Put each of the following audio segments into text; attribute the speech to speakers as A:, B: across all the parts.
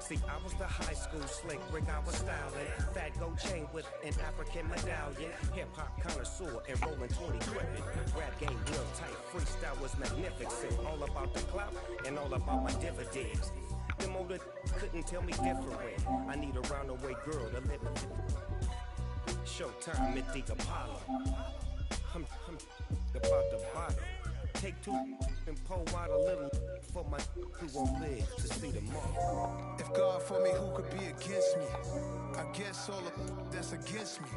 A: See, I was the high school slick Rick, I was styling. Fat gold chain with an African medallion. Hip-hop connoisseur and rolling 20 gripping. Rap game real tight, freestyle was magnificent. All about the clout and all about my dividends. Them older couldn't tell me different. I need a roundaway girl to live with. Showtime at the Apollo. I'm about the bottom. Take two and pour out a little for my who won't live to see tomorrow.
B: If God for me, who could be against me? I guess all of that's against me.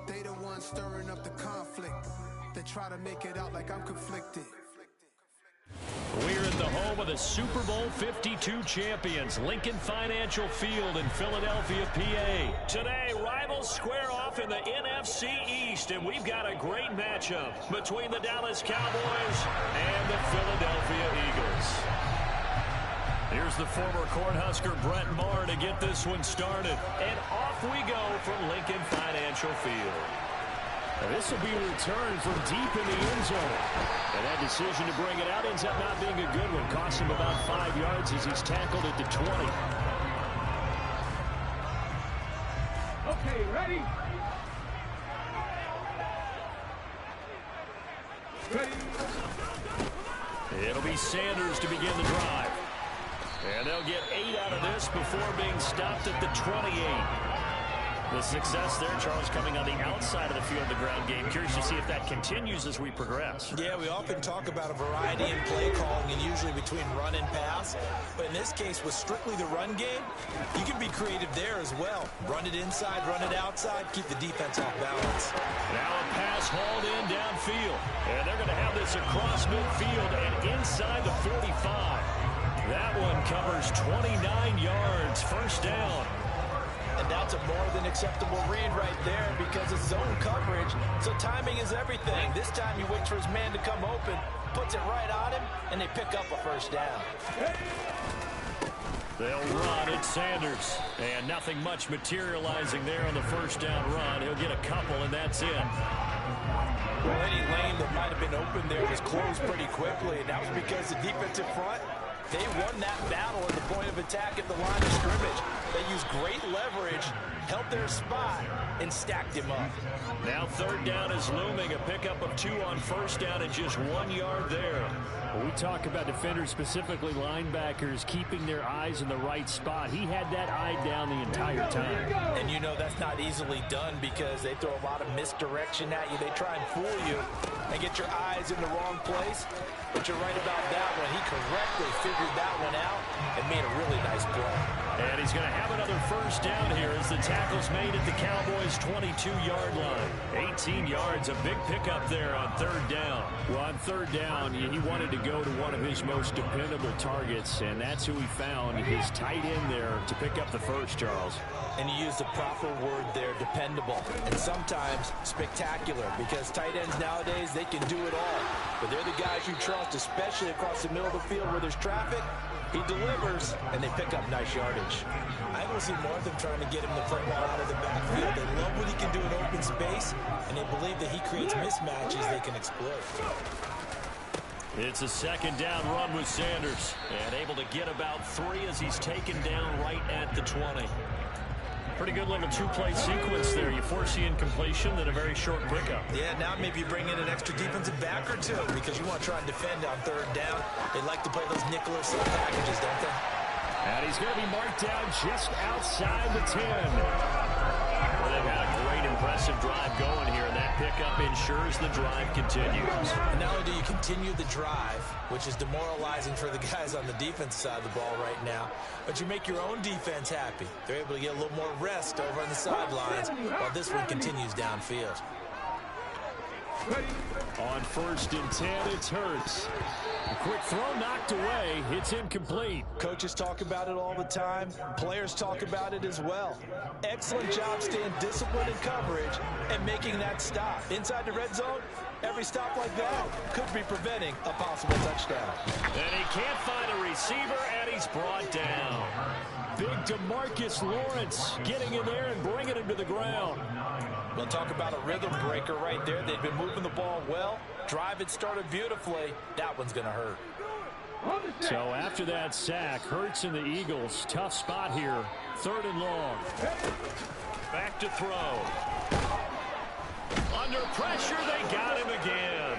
B: They the ones stirring up the conflict. They try to make it out like I'm conflicted.
C: We're at the home of the Super Bowl 52 champions, Lincoln Financial Field in Philadelphia, PA. Today, rivals square off in the NFC East, and we've got a great matchup between the Dallas Cowboys and the Philadelphia Eagles. Here's the former Cornhusker Brett Maher to get this one started. And off we go from Lincoln Financial Field. Now this will be a return from deep in the end zone. And that decision to bring it out ends up not being a good one. Cost him about 5 yards as he's tackled at the 20.
D: Okay, ready?
C: It'll be Sanders to begin the drive. And they'll get 8 out of this before being stopped at the 28. The success there, Charles, coming on the outside of the field, the ground game. Curious to see if that continues as we progress.
E: Yeah, we often talk about a variety in play calling and usually between run and pass. But in this case, with strictly the run game, you can be creative there as well. Run it inside, run it outside, keep the defense off balance.
C: Now a pass hauled in downfield. And they're going to have this across midfield and inside the 45. That one covers 29 yards, first down.
E: And that's a more than acceptable read right there because it's zone coverage, so timing is everything. This time he waits for his man to come open, puts it right on him, and they pick up a first down.
C: They'll run at Sanders, and nothing much materializing there on the first down run. He'll get a couple, and that's it.
E: Well, any lane that might have been open there was closed pretty quickly, and that was because the defensive front, they won that battle at the point of attack at the line of scrimmage. They used great leverage, held their spot, and stacked him up.
C: Now third down is looming. A pickup of 2 on first down and just 1 yard there.
F: When we talk about defenders, specifically linebackers, keeping their eyes in the right spot. He had that eye down the entire time.
E: And you know that's not easily done because they throw a lot of misdirection at you. They try and fool you and get your eyes in the wrong place. But you're right about that one. He correctly figured that one out and made a really nice play.
C: And he's going to have another first down here as the tackle's made at the Cowboys' 22-yard line. 18 yards, a big pickup there on third down.
F: Well, on third down, he wanted to go to one of his most dependable targets, and that's who he found, his tight end there, to pick up the first, Charles.
E: And he used the proper word there, dependable, and sometimes spectacular, because tight ends nowadays, they can do it all. But they're the guys you trust, especially across the middle of the field where there's traffic. He delivers, and they pick up nice yardage. I will see more of them trying to get him the football out of the backfield. They love what he can do in open space, and they believe that he creates mismatches they can exploit.
C: It's a second down run with Sanders, and able to get about 3 as he's taken down right at the 20. Pretty good little two-play sequence there. You force the incompletion, then a very short pickup.
E: Yeah, now maybe you bring in an extra defensive back or two because you want to try and defend on third down. They like to play those nickel or sub packages, don't they?
F: And he's going to be marked down just outside the 10.
C: Well, they've had a great, impressive drive going here, and that pickup ensures the drive continues.
E: And not only do you continue the drive, which is demoralizing for the guys on the defense side of the ball right now, but you make your own defense happy. They're able to get a little more rest over on the sidelines while this one continues downfield.
F: On first and 10, it's Hurts. A quick throw knocked away. It's incomplete.
E: Coaches talk about it all the time. Players talk about it as well. Excellent job staying disciplined in coverage and making that stop. Inside the red zone, every stop like that could be preventing a possible touchdown.
C: And he can't find a receiver, and he's brought down.
F: Big DeMarcus Lawrence getting in there and bringing him to the ground.
E: We'll talk about a rhythm breaker right there. They've been moving the ball well. Drive it started beautifully. That one's going to hurt.
C: So after that sack, Hurts and the Eagles, tough spot here. 3rd and long. Back to throw. Under pressure, they got him again.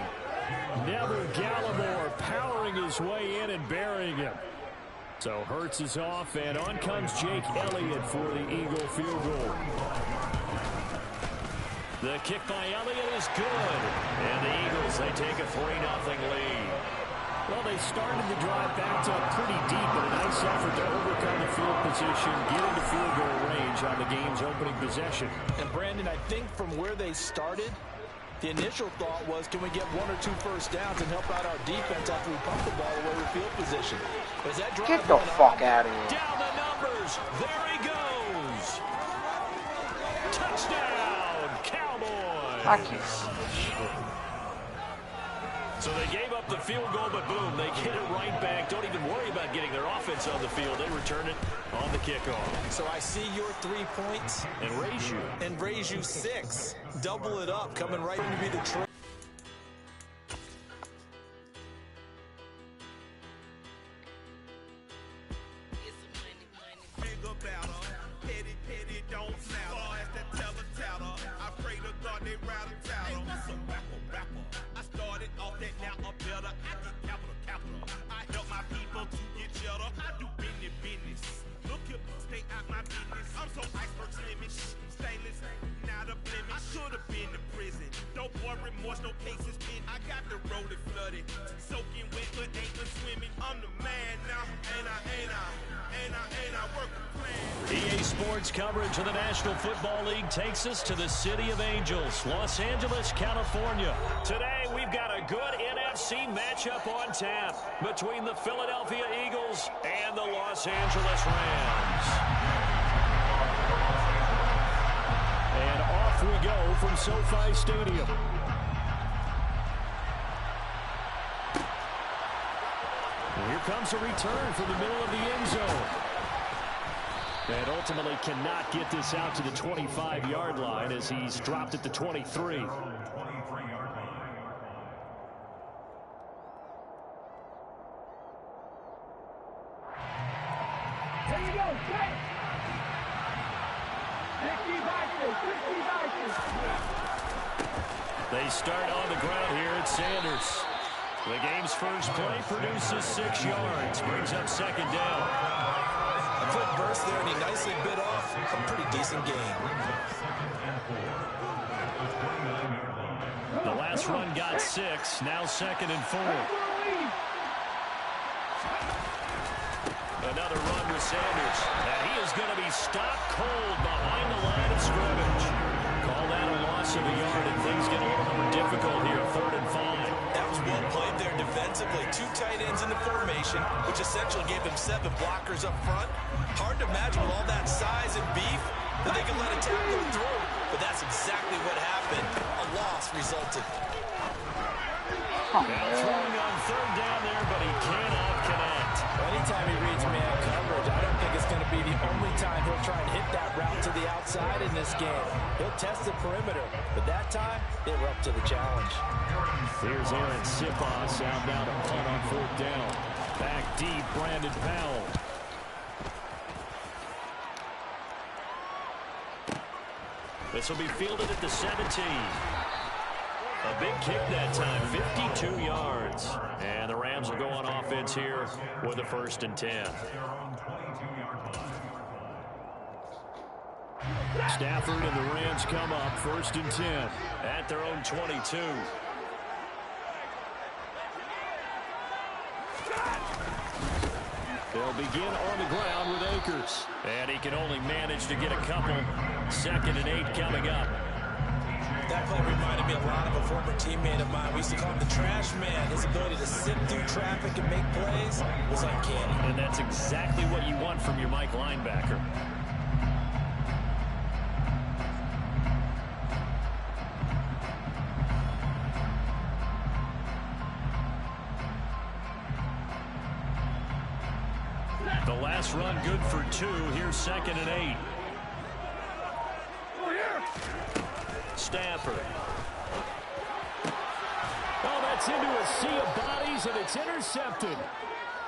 C: Neville Gallimore powering his way in and burying him. So Hurts is off, and on comes Jake Elliott for the Eagle field goal. The kick by Elliott is good. And the Eagles, they take a 3-0 lead. Well, they started the drive backed up pretty deep, but a nice effort to overcome the field position, get into field goal range on the game's opening possession.
E: And Brandon, I think from where they started, the initial thought was, can we get 1 or 2 first downs and help out our defense after we pump the ball away with field position? But as that drive
D: Get the fuck out of here.
C: Down the numbers. There he goes. Touchdown, Cowboys.
D: I can't see this shit.
C: So they gave up the field goal, but boom, they get it right back. Don't even worry about getting their offense on the field. They return it on the kickoff.
E: So I see your 3 points.
C: And raise you.
E: And raise you 6. Double it up, coming right to be the trick.
G: No cases pinned. I got the road flooded, soaking wet, but ain't been swimming. I'm the man now, ain't I work a plan.
C: EA Sports coverage of the National Football League takes us to the City of Angels, Los Angeles, California. Today, we've got a good NFC matchup on tap between the Philadelphia Eagles and the Los Angeles Rams. And off we go from SoFi Stadium. Here comes a return from the middle of the end zone. And ultimately cannot get this out to the 25-yard line as he's dropped at the 23.
G: Here you go, set! 50
C: They start on the ground here at Sanders. The game's first play produces 6 yards, brings up 2nd down.
E: A quick burst there, and he nicely bit off a pretty decent gain.
C: The last run got 6, now 2nd and 4. Another run with Sanders, and he is going to be stopped cold behind the line of scrimmage. Call that a loss of a yard, and things get a little more difficult here, 3rd and 5.
E: That was well played there defensively. 2 tight ends in the formation, which essentially gave them 7 blockers up front. Hard to imagine with all that size and beef that they could let a tackle through. But that's exactly what happened. A loss resulted.
C: Now throwing on 3rd down there, but he cannot connect.
E: Anytime he reads man coverage, I don't think it's going to be the only time he'll try and hit that route to the outside in this game. He'll test the perimeter, but that time, they were up to the challenge.
C: Here's Aaron Siposs out now to punt on 4th down. Back deep, Brandon Powell. This will be fielded at the 17. A big kick that time, 52 yards. And the Rams will go on offense here with a 1st and 10. Stafford and the Rams come up 1st and 10 at their own 22. They'll begin on the ground with Akers. And he can only manage to get a couple. 2nd and 8 coming up.
E: That play reminded me a lot of a former teammate of mine. We used to call him the trash man. His ability to sit through traffic and make plays was uncanny.
C: And that's exactly what you want from your Mike linebacker. The last run good for 2. Here's 2nd and 8. Stafford. Oh, that's into a sea of bodies, and it's intercepted.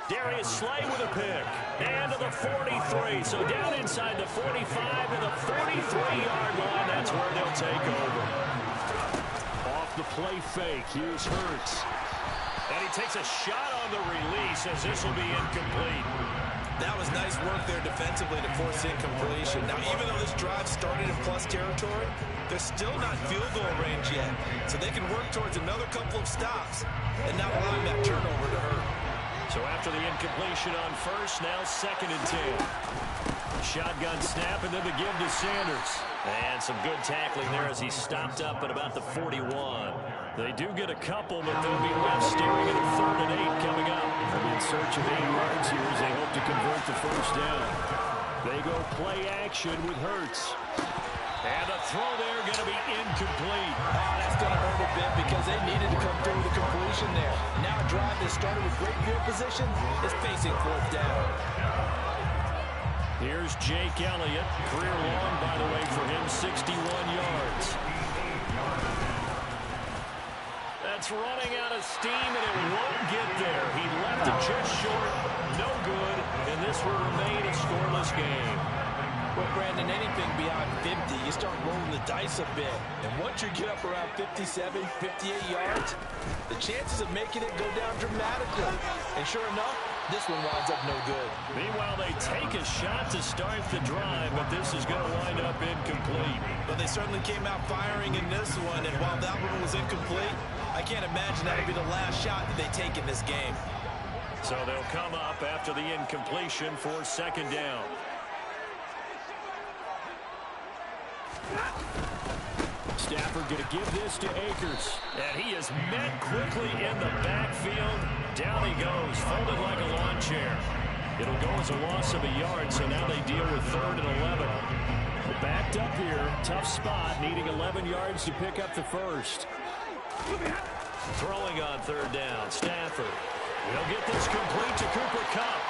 C: Darius Slay with a pick. And to the 43. So down inside the 45 to the 43-yard line. That's where they'll take over. Off the play fake. Here's Hurts. And he takes a shot on the release as this will be incomplete.
E: That was nice work there defensively to force incompletion. Now, even though this drive started in plus territory, they're still not field goal range yet. So they can work towards another couple of stops and not allowing that turnover to hurt.
C: So after the incompletion on first, now 2nd and 10. Shotgun snap and then the give to Sanders. And some good tackling there as he stopped up at about the 41. They do get a couple, but they'll be left staring at a 3rd and 8 coming up. In search of 8 yards here as they hope to convert the first down. They go play action with Hurts. And the throw there going to be incomplete.
E: Oh, that's going to hurt a bit because they needed to come through with a completion there. Now a drive that started with great field position is facing 4th down.
C: Here's Jake Elliott. Career long, by the way, for him, 61 yards. That's running out of steam, and it won't get there. He left it just short. No good, and this will remain a scoreless game.
E: Well, Brandon, anything beyond 50, you start rolling the dice a bit. And once you get up around 57, 58 yards, the chances of making it go down dramatically. And sure enough, this one winds up no good.
C: Meanwhile, they take a shot to start the drive, but this is going to wind up incomplete.
E: But they certainly came out firing in this one, and while that one was incomplete, I can't imagine that'll be the last shot that they take in this game.
C: So they'll come up after the incompletion for 2nd down. Stafford going to give this to Akers. And he is met quickly in the backfield. Down he goes, folded like a lawn chair. It'll go as a loss of a yard, so now they deal with 3rd and 11. Backed up here, tough spot, needing 11 yards to pick up the first. Throwing on 3rd down, Stafford. He'll get this complete to Cooper Kupp.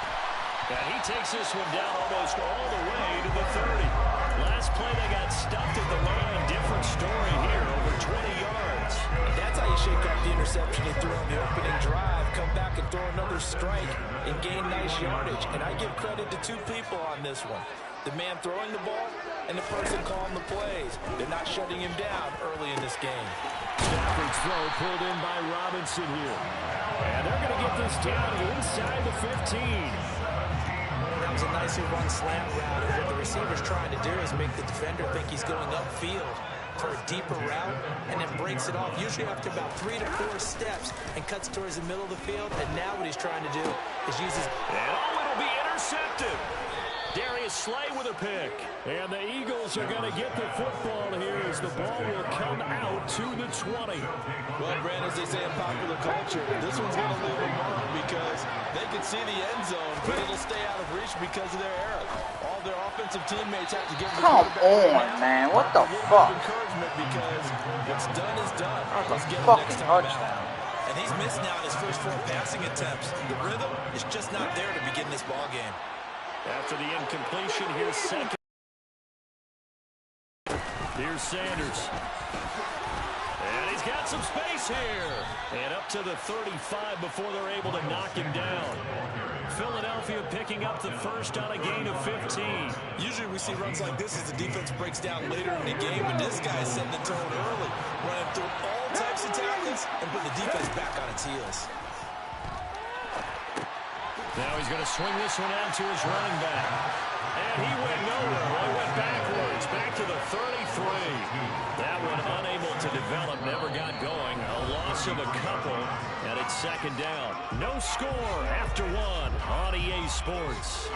C: And he takes this one down almost all the way to the 30. Last play they got stuffed at the line. Different story here, over 20 yards.
E: And that's how you shake off the interception he threw on the opening drive. Come back and throw another strike and gain nice yardage. And I give credit to 2 people on this one. The man throwing the ball and the person calling the plays. They're not shutting him down early in this game.
C: Stafford's throw pulled in by Robinson here. And they're going to get this down inside the 15.
E: That was a nicely run slant route. And what the receiver's trying to do is make the defender think he's going upfield for a deeper route and then breaks it off, usually after about 3 to 4 steps, and cuts towards the middle of the field. And now what he's trying to do is use his...
C: And it'll be intercepted. Darius Slay with a pick. And the Eagles are going to get the football here as the ball will come out to the 20.
E: Well, Brandon, as they say in popular culture, this one's going to leave a mark because they can see the end zone, but it'll stay out of reach because of their error. All their offensive teammates have to give them
D: Come on, man. What the fuck?
E: Encouragement because what's done is done. Let's get
D: a
E: the next
D: fucking
E: time
D: touchdown.
E: out. And he's missed now his first 4 passing attempts. The rhythm is just not there to begin this ball game.
C: After the incompletion, here's 2nd. Here's Sanders. And he's got some space here. And up to the 35 before they're able to knock him down. Philadelphia picking up the first on a gain of 15.
E: Usually we see runs like this as the defense breaks down later in the game, but this guy's setting the tone early, running through all types of tackles and putting the defense back on its heels.
C: Now he's going to swing this one out to his running back. And he went nowhere. He went backwards, back to the 33. That one unable to develop, never got going. A loss of a couple, and it's 2nd down. No score after 1 on EA Sports.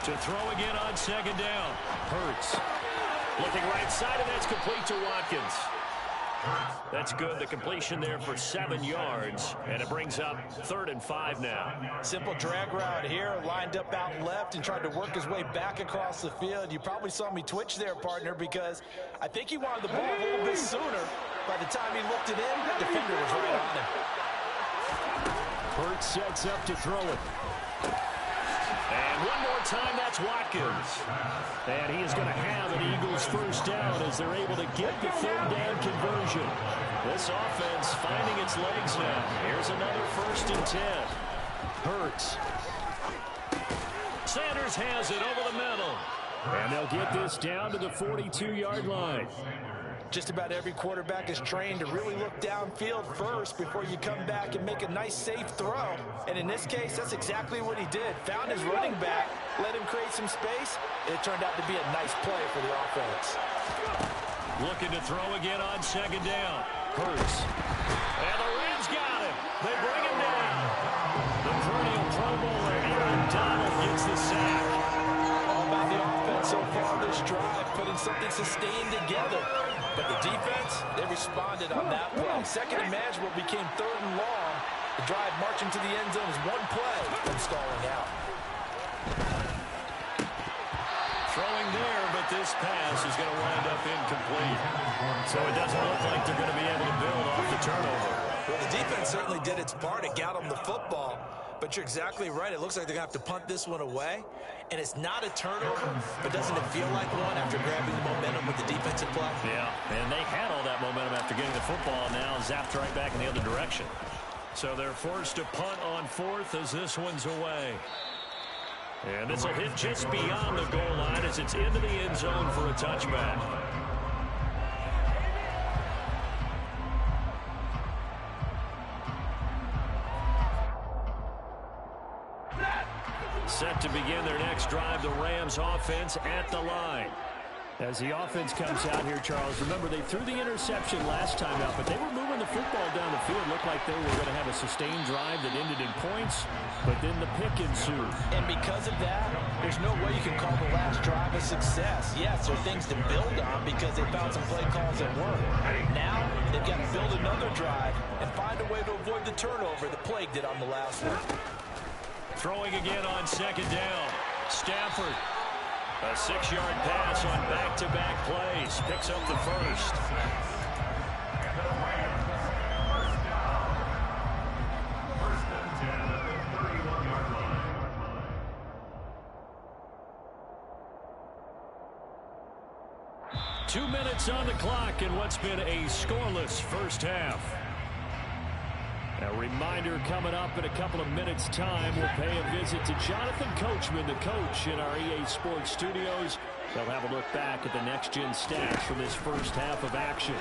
C: To throw again on 2nd down. Hurts. Looking right side, and that's complete to Watkins. That's good. The completion there for 7 yards, and it brings up 3rd and 5 now.
E: Simple drag route here, lined up out left and tried to work his way back across the field. You probably saw me twitch there, partner, because I think he wanted the ball a little bit sooner. By the time he looked it in, that defender was right on him.
C: Hurts sets up to throw it. And one more time, that's Watkins. And he is going to have an Eagles first down as they're able to get the 3rd down conversion. This offense finding its legs now. Here's another 1st and 10. Hurts. Sanders has it over the middle. And they'll get this down to the 42-yard line.
E: Just about every quarterback is trained to really look downfield first before you come back and make a nice, safe throw. And in this case, that's exactly what he did. Found his running back, let him create some space. It turned out to be a nice play for the offense.
C: Looking to throw again on 2nd down. Hurts. And the Rams got him. They bring him down. The perennial Pro Bowler Aaron Donald gets the sack.
E: All about the offense so far this drive, putting something sustained together. But the defense, they responded on that play. 2nd and manageable became 3rd and long. The drive marching to the end zone is one play from stalling out.
C: Throwing there, but this pass is going to wind up incomplete. So it doesn't look like they're going to be able to build off the turnover.
E: Well, the defense certainly did its part. It got them the football. But you're exactly right. It looks like they're going to have to punt this one away. And it's not a turnover, but doesn't it feel like one after grabbing the momentum with the defensive play?
C: Yeah, and they had all that momentum after getting the football, now zapped right back in the other direction. So they're forced to punt on 4th as this one's away. And this will hit just beyond the goal line as it's into the end zone for a touchback. Set to begin their next drive, the Rams offense at the line. As the offense comes out here, Charles, remember they threw the interception last time out, but they were moving the football down the field. Looked like they were going to have a sustained drive that ended in points, but then the pick ensued.
E: And because of that, there's no way you can call the last drive a success. Yes, there are things to build on because they found some play calls that work. Now, they've got to build another drive and find a way to avoid the turnover that plagued it on the last one.
C: Throwing again on 2nd down. Stafford. A 6-yard pass on back-to-back plays. Picks up the 1st. Two minutes on the clock in what's been a scoreless first half. A reminder coming up in a couple of minutes' time. We'll pay a visit to Jonathan Coachman, the coach in our EA Sports studios. They'll have a look back at the next-gen stats from this first half of action.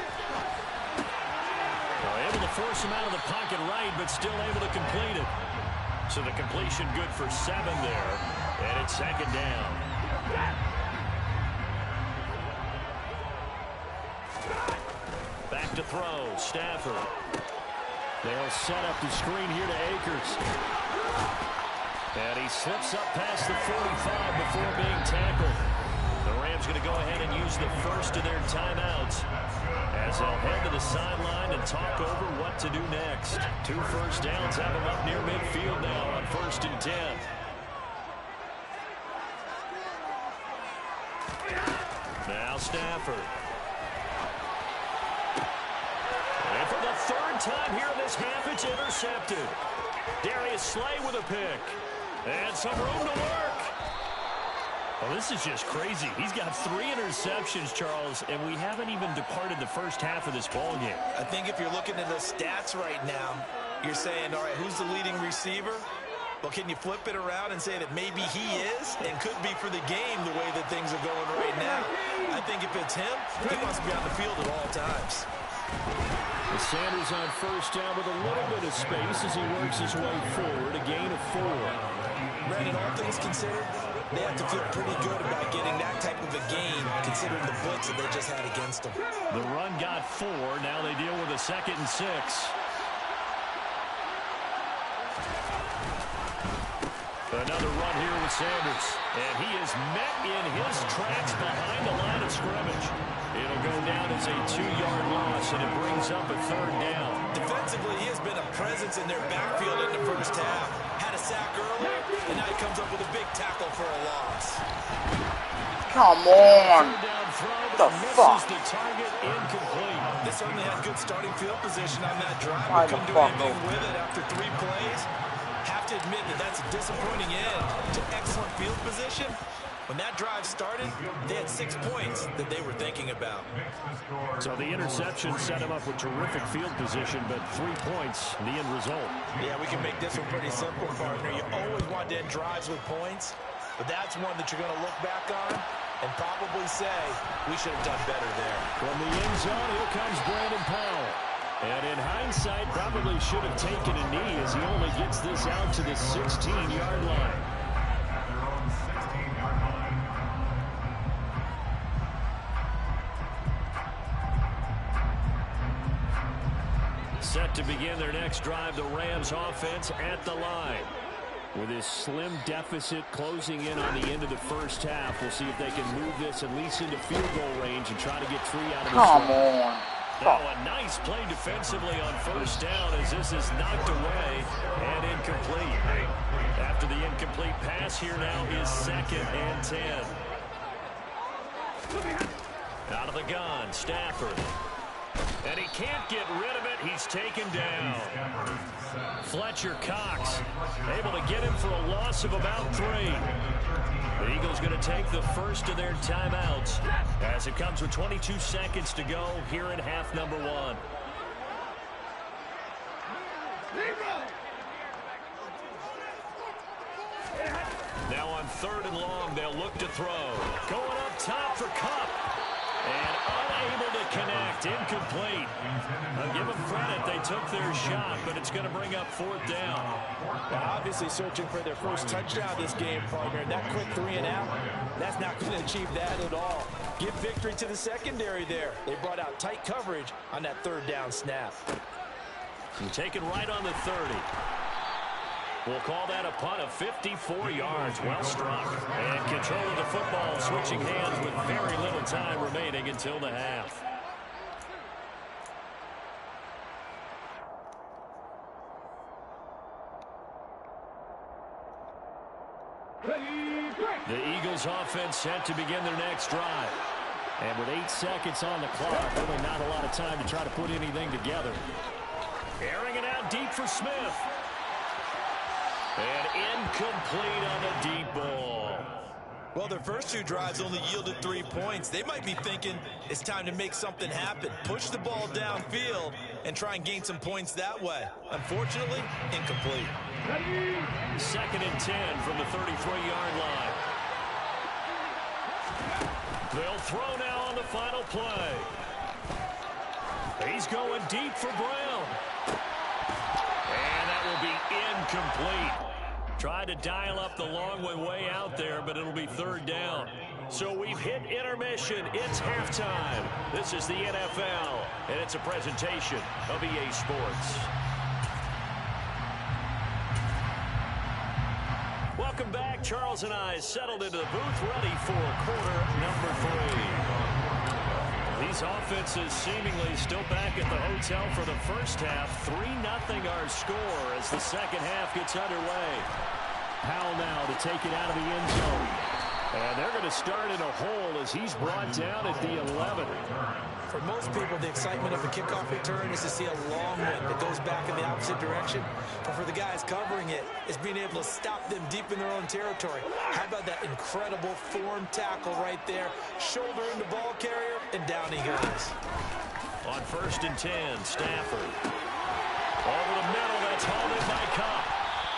C: Well, able to force him out of the pocket right, but still able to complete it. So the completion good for 7 there, and it's 2nd down. Back to throw, Stafford. They'll set up the screen here to Akers. And he slips up past the 45 before being tackled. The Rams going to go ahead and use the first of their timeouts as they'll head to the sideline and talk over what to do next. 2 first downs have them up near midfield now on 1st and 10. Now Stafford. And for the 3rd time here in this half, it's intercepted. Darius Slay with a pick. And some room to work. Well, this is just crazy. He's got 3 interceptions, Charles, and we haven't even departed the first half of this ballgame.
E: I think if you're looking at the stats right now, you're saying, all right, who's the leading receiver? Well, can you flip it around and say that maybe he is and could be for the game the way that things are going right now? I think if it's him, he wants to be on the field at all times.
C: Sanders on first down with a little bit of space as he works his way forward, a gain of 4.
E: Brandon, all things considered, they have to feel pretty good about getting that type of a gain considering the blitz that they just had against them.
C: The run got 4. Now they deal with a 2nd and 6. Another run here with Sanders. And he is met in his tracks behind the line of scrimmage. It'll go down as a 2-yard loss, and it brings up a 3rd down.
E: Defensively, he has been a presence in their backfield in the first half. Had a sack early, and now he comes up with a big tackle for a loss.
D: Come on.
C: What
D: the fuck?
C: The target incomplete.
E: They certainly had good starting field position on that drive.
D: Why
E: They
D: the
E: couldn't do
D: fuck
E: anything
D: no?
E: with it after 3 plays. Have to admit that that's a disappointing end to excellent field position. When that drive started, they had 6 points that they were thinking about.
C: So the interception set him up with terrific field position, but 3 points, the end result.
E: Yeah, we can make this one pretty simple, partner. You always want to end drives with points, but that's one that you're going to look back on and probably say, we should have done better there.
C: From the end zone, here comes Brandon Powell. And in hindsight, probably should have taken a knee as he only gets this out to the 16-yard line. Set to begin their next drive, the Rams offense at the line. With this slim deficit closing in on the end of the first half, we'll see if they can move this at least into field goal range and try to get 3 out of this.
D: Come on.
C: Now a nice play defensively on first down as this is knocked away and incomplete. After the incomplete pass, here now is 2nd and 10. Out of the gun, Stafford. And he can't get rid of it. He's taken down. Fletcher Cox able to get him for a loss of about 3. The Eagles going to take the first of their timeouts as it comes with 22 seconds to go here in half number 1. Now on 3rd and long, they'll look to throw. Going up top for Kupp. And unable to connect. Incomplete. I'll give them credit. They took their shot, but it's going to bring up 4th down.
E: Well, obviously searching for their first touchdown this game, partner. That quick 3 and out, that's not going to achieve that at all. Give victory to the secondary there. They brought out tight coverage on that 3rd down snap.
C: And taken right on the 30. We'll call that a punt of 54 yards. Well struck. And control of the football, switching hands with very little time remaining until the half. The Eagles offense set to begin their next drive. And with 8 seconds on the clock, really not a lot of time to try to put anything together. Airing it out deep for Smith. And incomplete on the deep ball.
E: Well, their first 2 drives only yielded 3 points. They might be thinking it's time to make something happen. Push the ball downfield and try and gain some points that way. Unfortunately, incomplete.
C: 2nd and 10 from the 33-yard line. They'll throw now on the final play. He's going deep for Brown. And that will be incomplete. Tried to dial up the long way out there, but it'll be 3rd down. So we've hit intermission. It's halftime. This is the NFL, and it's a presentation of EA Sports. Welcome back. Charles and I settled into the booth, ready for quarter number 3. These offenses seemingly still back at the hotel for the first half. 3-0 our score as the second half gets underway. Powell now to take it out of the end zone. And they're going to start in a hole as he's brought down at the 11.
E: For most people, the excitement of a kickoff return is to see a long one that goes back in the opposite direction. But for the guys covering it, it's being able to stop them deep in their own territory. How about that incredible form tackle right there? Shoulder into ball carrier, and down he goes.
C: On 1st and 10, Stafford. Over the middle, that's hauled in by Kupp.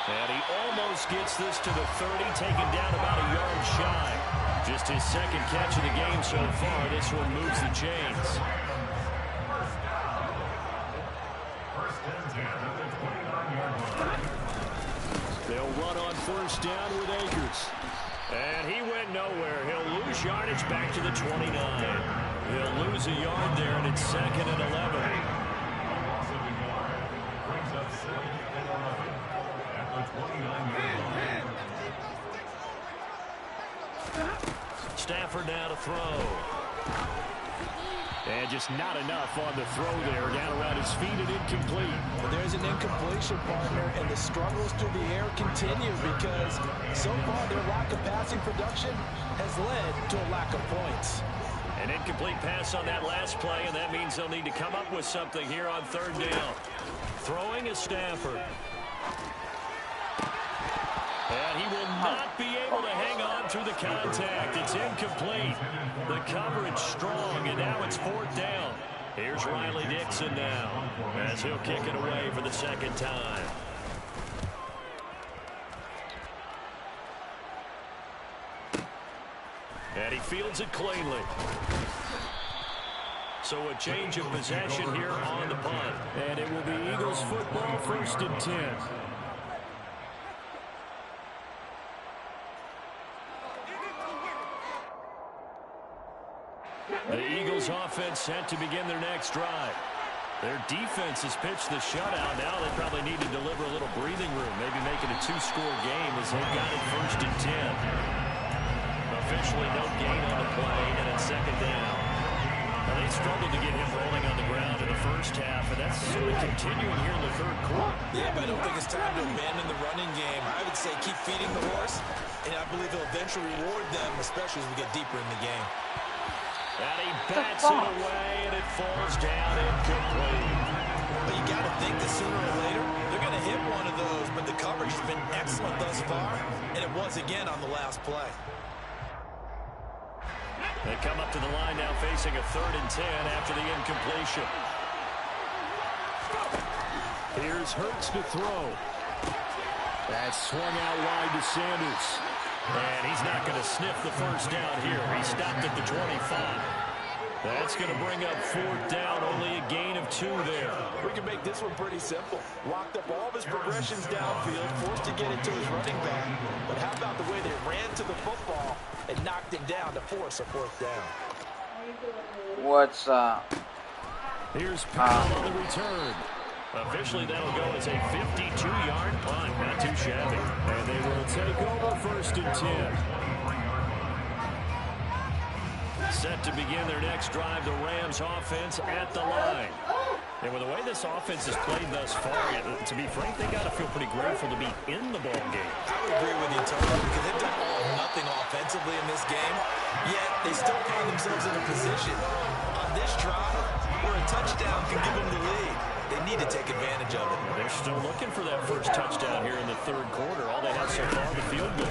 C: And he almost gets this to the 30, taken down about a yard shy. Just his 2nd catch of the game so far. This one moves the chains. They'll run on 1st down with Akers. And he went nowhere. He'll lose yardage back to the 29. He'll lose a yard there, and it's 2nd and 11. Stafford now to throw. And just not enough on the throw there. Down around his feet and incomplete.
E: Well, there's an incompletion, partner, and the struggles through the air continue because so far their lack of passing production has led to a lack of points.
C: An incomplete pass on that last play, and that means they'll need to come up with something here on third down. Throwing is Stafford. And he will not be able to hang on through the contact. It's incomplete. The coverage strong, and now it's fourth down. Here's Riley Dixon now as he'll kick it away for the second time. And he fields it cleanly. So a change of possession here on the punt.
F: And it will be Eagles football, 1st and 10.
C: The Eagles offense set to begin their next drive. Their defense has pitched the shutout. Now they probably need to deliver a little breathing room, maybe make it a 2-score game as they've got it 1st and 10. Officially no gain on the play, and it's second down. Now they struggled to get him rolling on the ground in the first half, and that's sort of continuing here in the third quarter.
E: Yeah, but I don't think it's time to abandon the running game. I would say keep feeding the horse, and I believe he'll eventually reward them, especially as we get deeper in the game.
C: And he bats it away, and it falls down incomplete.
E: But you got to think that sooner or later, they're going to hit one of those, but the coverage has been excellent thus far, and it was again on the last play.
C: They come up to the line now facing a 3rd and 10 after the incompletion.
F: Here's Hurts to throw. That's swung out wide to Sanders.
C: And he's not going to sniff the first down here. He stopped at the 25. That's going to bring up 4th down, only a gain of 2 there.
E: We can make this one pretty simple. Locked up all of his progressions downfield, forced to get it to his running back. But how about the way they ran to the football and knocked him down to force a 4th down?
D: What's up?
C: Here's Powell on the return. Officially, that'll go as a 52-yard punt. Not too shabby.
F: And they will take over 1st and 10.
C: Set to begin their next drive, the Rams offense at the line. And with the way this offense has played thus far, to be frank, they got to feel pretty grateful to be in the ball game.
E: I would agree with you totally because they've done all or nothing offensively in this game, yet they still find themselves in a position on this drive where a touchdown can give them the lead. They need to take advantage of it.
C: They're still looking for that first touchdown here in the third quarter. All they have so far, the field goal.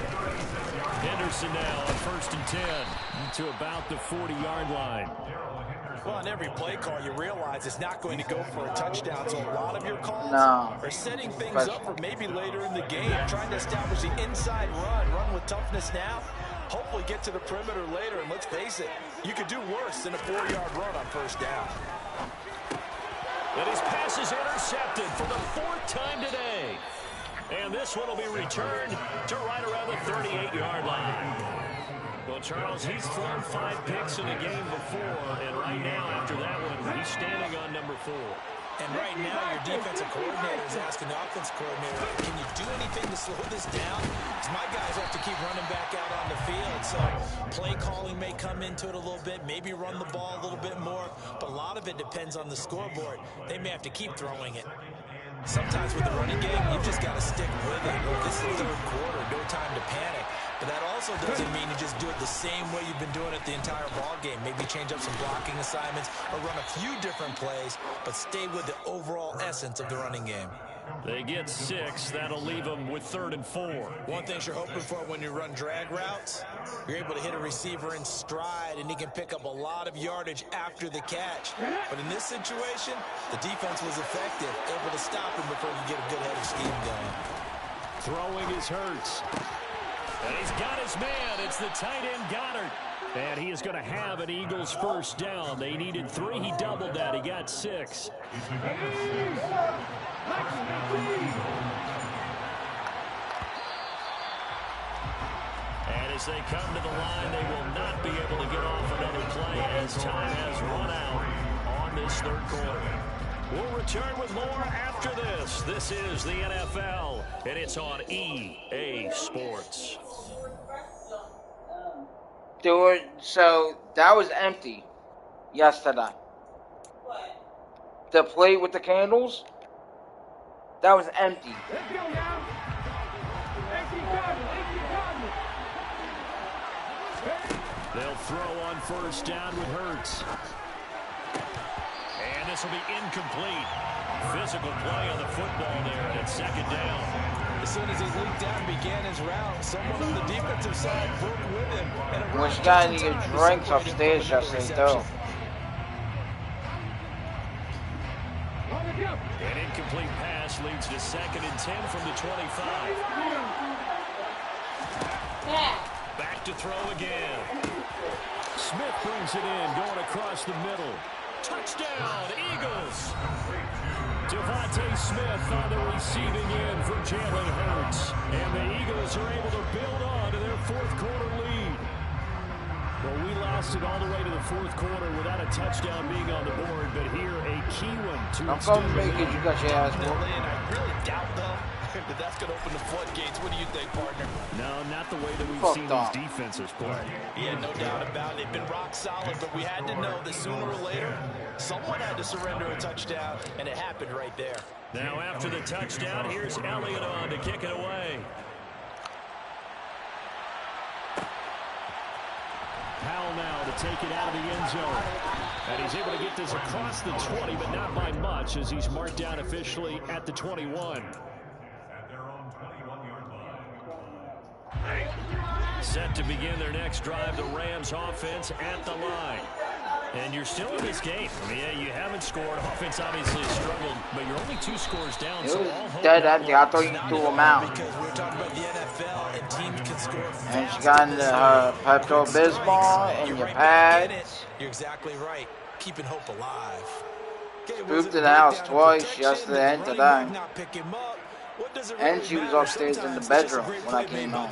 C: Henderson now on 1st and 10 to about the 40-yard line.
E: Well, on every play call, you realize it's not going to go for a touchdown, so a lot of your calls are setting things up for maybe later in the game, trying to establish the inside run with toughness now, hopefully get to the perimeter later, and let's face it, you could do worse than a 4-yard run on 1st down.
C: And his pass is intercepted for the 4th time today. And this one will be returned to right around the 38-yard line. Well, Charles, he's thrown 5 picks in the game before, and right now, after that one, he's standing on number 4.
E: And right now, your defensive coordinator is asking the offensive coordinator, can you do anything to slow this down? Because my guys have to keep running back out on the field. So play calling may come into it a little bit, maybe run the ball a little bit more. But a lot of it depends on the scoreboard. They may have to keep throwing it. Sometimes with the running game, you've just got to stick with it. This is the third quarter, no time to panic. But that also doesn't mean you just do it the same way you've been doing it the entire ball game. Maybe change up some blocking assignments or run a few different plays, but stay with the overall essence of the running game.
C: They get 6. That'll leave them with 3rd and 4.
E: One thing you're hoping for when you run drag routes, you're able to hit a receiver in stride, and he can pick up a lot of yardage after the catch. But in this situation, the defense was effective, able to stop him before you get a good head of steam going.
F: Throwing is Hurts.
C: And he's got his man. It's the tight end Goddard.
F: And he is going to have an Eagles 1st down. They needed 3. He doubled that. He got 6.
C: And as they come to the line, they will not be able to get off another play as time has run out on this third quarter. We'll return with more after this. This is the NFL, and it's on EA Sports.
D: So that was empty yesterday. What? The plate with the candles? That was empty.
C: Let's go now. They'll throw on first down with Hurts. And this will be incomplete. Physical play on the football there, and it's second down.
E: As soon as he leaked out and began his route, someone on the defensive side broke with him. And
D: Wish guy to get drinks upstairs yesterday, though.
C: An incomplete pass leads to 2nd and 10 from the 25. Back to throw again. Smith brings it in, going across the middle. Touchdown, Eagles! Devontae Smith on the receiving end for Jalen Hurts. And the Eagles are able to build on to their 4th quarter lead. Well, we lasted all the way to the 4th quarter without a touchdown being on the board, but here a key one to
D: I'm going to make it. You got your ass whooped.
E: I really doubt, though, that that's going to open the floodgates. What do you think, partner?
C: No, not the way that we've seen these defenses play.
E: Yeah, no doubt about it. They've been rock solid, but we had to know that sooner or later, someone had to surrender a touchdown, and it happened right there.
C: Now, after the touchdown, here's Elliott on to kick it away. Powell now to take it out of the end zone. And he's able to get this across the 20, but not by much, as he's marked down officially at the 21. Set to begin their next drive, the Rams offense at the line. And you're still in this game. I mean, yeah, you haven't scored. Offense obviously has struggled, but you're only 2 scores down.
D: It
C: so
D: was
C: all hope
D: dead empty. I thought you threw him out.
E: Because we're talking about the NFL, and teams can score fast.
D: And she got in her Pepto-Bismol and your pads.
E: You're exactly right. Keeping hope alive.
D: Moved to the house twice yesterday and today. And she was upstairs in the bedroom when I came home.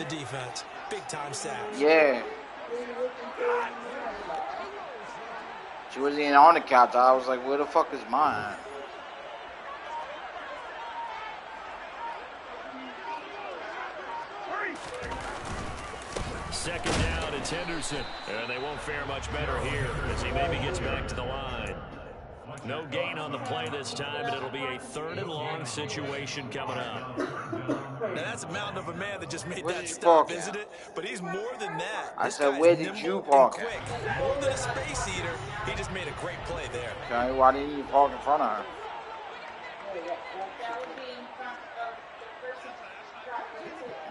D: Yeah. She wasn't even on the couch. I was like, where the fuck is mine?
C: Second down, it's Henderson. And they won't fare much better here as he maybe gets back to the line. No gain on the play this time, and it'll be a 3rd and long situation coming up.
E: Now that's a mountain of a man that just made that stop, isn't it? But he's more than that.
D: I said, where did you park
E: at? More than a space eater, he just made a great play there.
D: Okay, why didn't you park in front of her?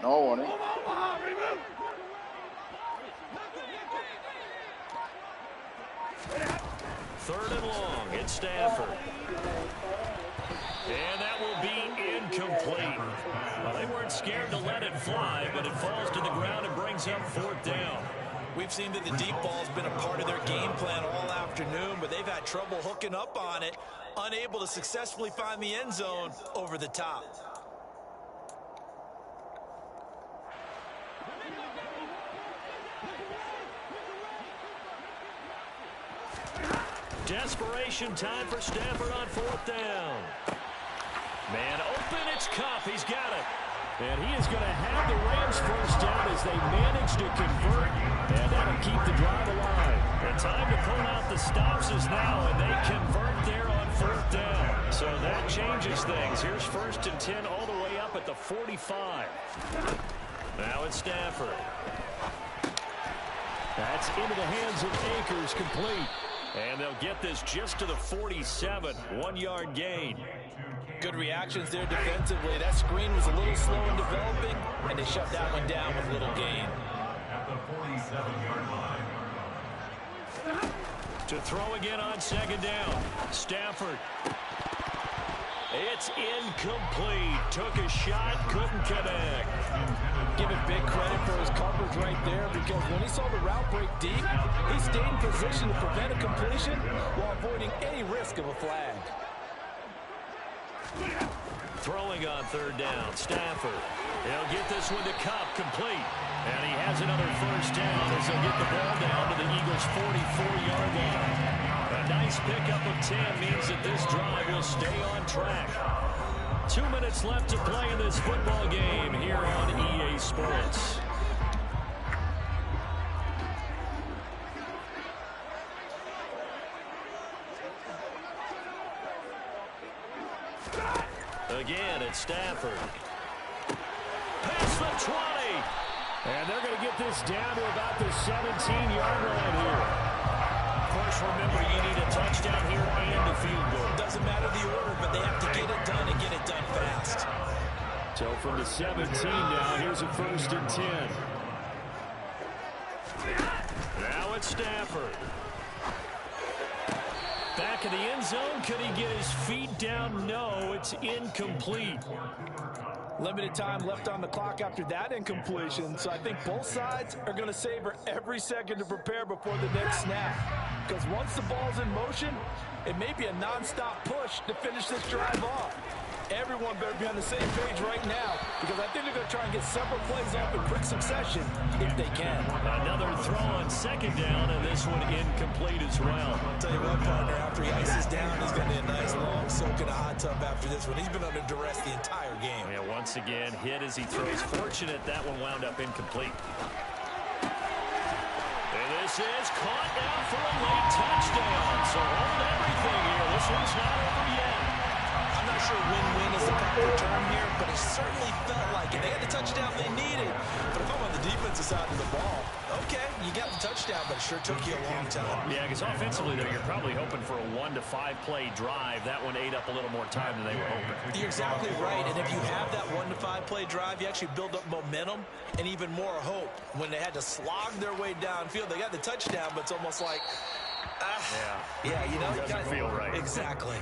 D: No, wasn't it?
C: Third and long, it's Stafford. And that will be incomplete. Well, they weren't scared to let it fly, but it falls to the ground and brings up 4th down.
E: We've seen that the deep ball's been a part of their game plan all afternoon, but they've had trouble hooking up on it, unable to successfully find the end zone over the top.
C: Desperation time for Stafford on 4th down. Man open, it's Kupp. He's got it. And he is going to have the Rams first down as they manage to convert. And that'll keep the drive alive. The time to pull out the stops is now, and they convert there on 4th down. So that changes things. Here's 1st and 10 all the way up at the 45. Now it's Stafford. That's into the hands of Akers, complete. And they'll get this just to the 47, 1-yard gain.
E: Good reactions there defensively. That screen was a little slow in developing, and they shut that one down with little gain.
C: At the 47-yard line. To throw again on 2nd down. Stafford. It's incomplete. Took a shot, couldn't connect.
E: Give him big credit for his coverage right there, because when he saw the route break deep, he stayed in position to prevent a completion while avoiding any risk of a flag.
C: Throwing on 3rd down, Stafford. He'll get this one to Kupp, complete. And he has another first down as he'll get the ball down to the Eagles' 44-yard line. A nice pickup of 10 means that this drive will stay on track. 2 minutes left to play in this football game here on EA Sports. again at Stafford. Past the 20. And they're going to get this down to about the 17-yard line here. Of course, remember, you need a touchdown here and a field goal.
E: Doesn't matter the order, but they have to get it done and get it done fast.
C: So from the 17 now, here's a 1st and 10. Now it's Stafford. Back in the end zone. Could he get his feet down? No, it's incomplete.
E: Limited time left on the clock after that incompletion, so I think both sides are going to savor every second to prepare before the next snap. Because once the ball's in motion, it may be a nonstop push to finish this drive off. Everyone better be on the same page right now, because I think they're going to try and get several plays off in quick succession if they can.
C: Another throw on 2nd down, and this one incomplete as well.
E: I'll tell you what, partner, after he ices down, he's going to need a nice long soak in a hot tub after this one. He's been under duress the entire game.
C: Yeah, once again, hit as he throws. Fortunate that one wound up incomplete. And this is caught now for a late touchdown. So hold everything here. This one's not over yet.
E: I'm not sure win-win is the proper term here, but it certainly felt like it. They had the touchdown they needed. But if I'm on the defensive side of the ball, okay, you got the touchdown, but it sure took you a long time.
C: Yeah, because offensively, though, you're probably hoping for a 1 to 5 play drive. That one ate up a little more time than they were hoping.
E: You're exactly right, and if you have that 1 to 5 play drive, you actually build up momentum and even more hope. When they had to slog their way downfield, they got the touchdown, but it's almost like, yeah, you know,
C: it doesn't feel right.
E: Exactly.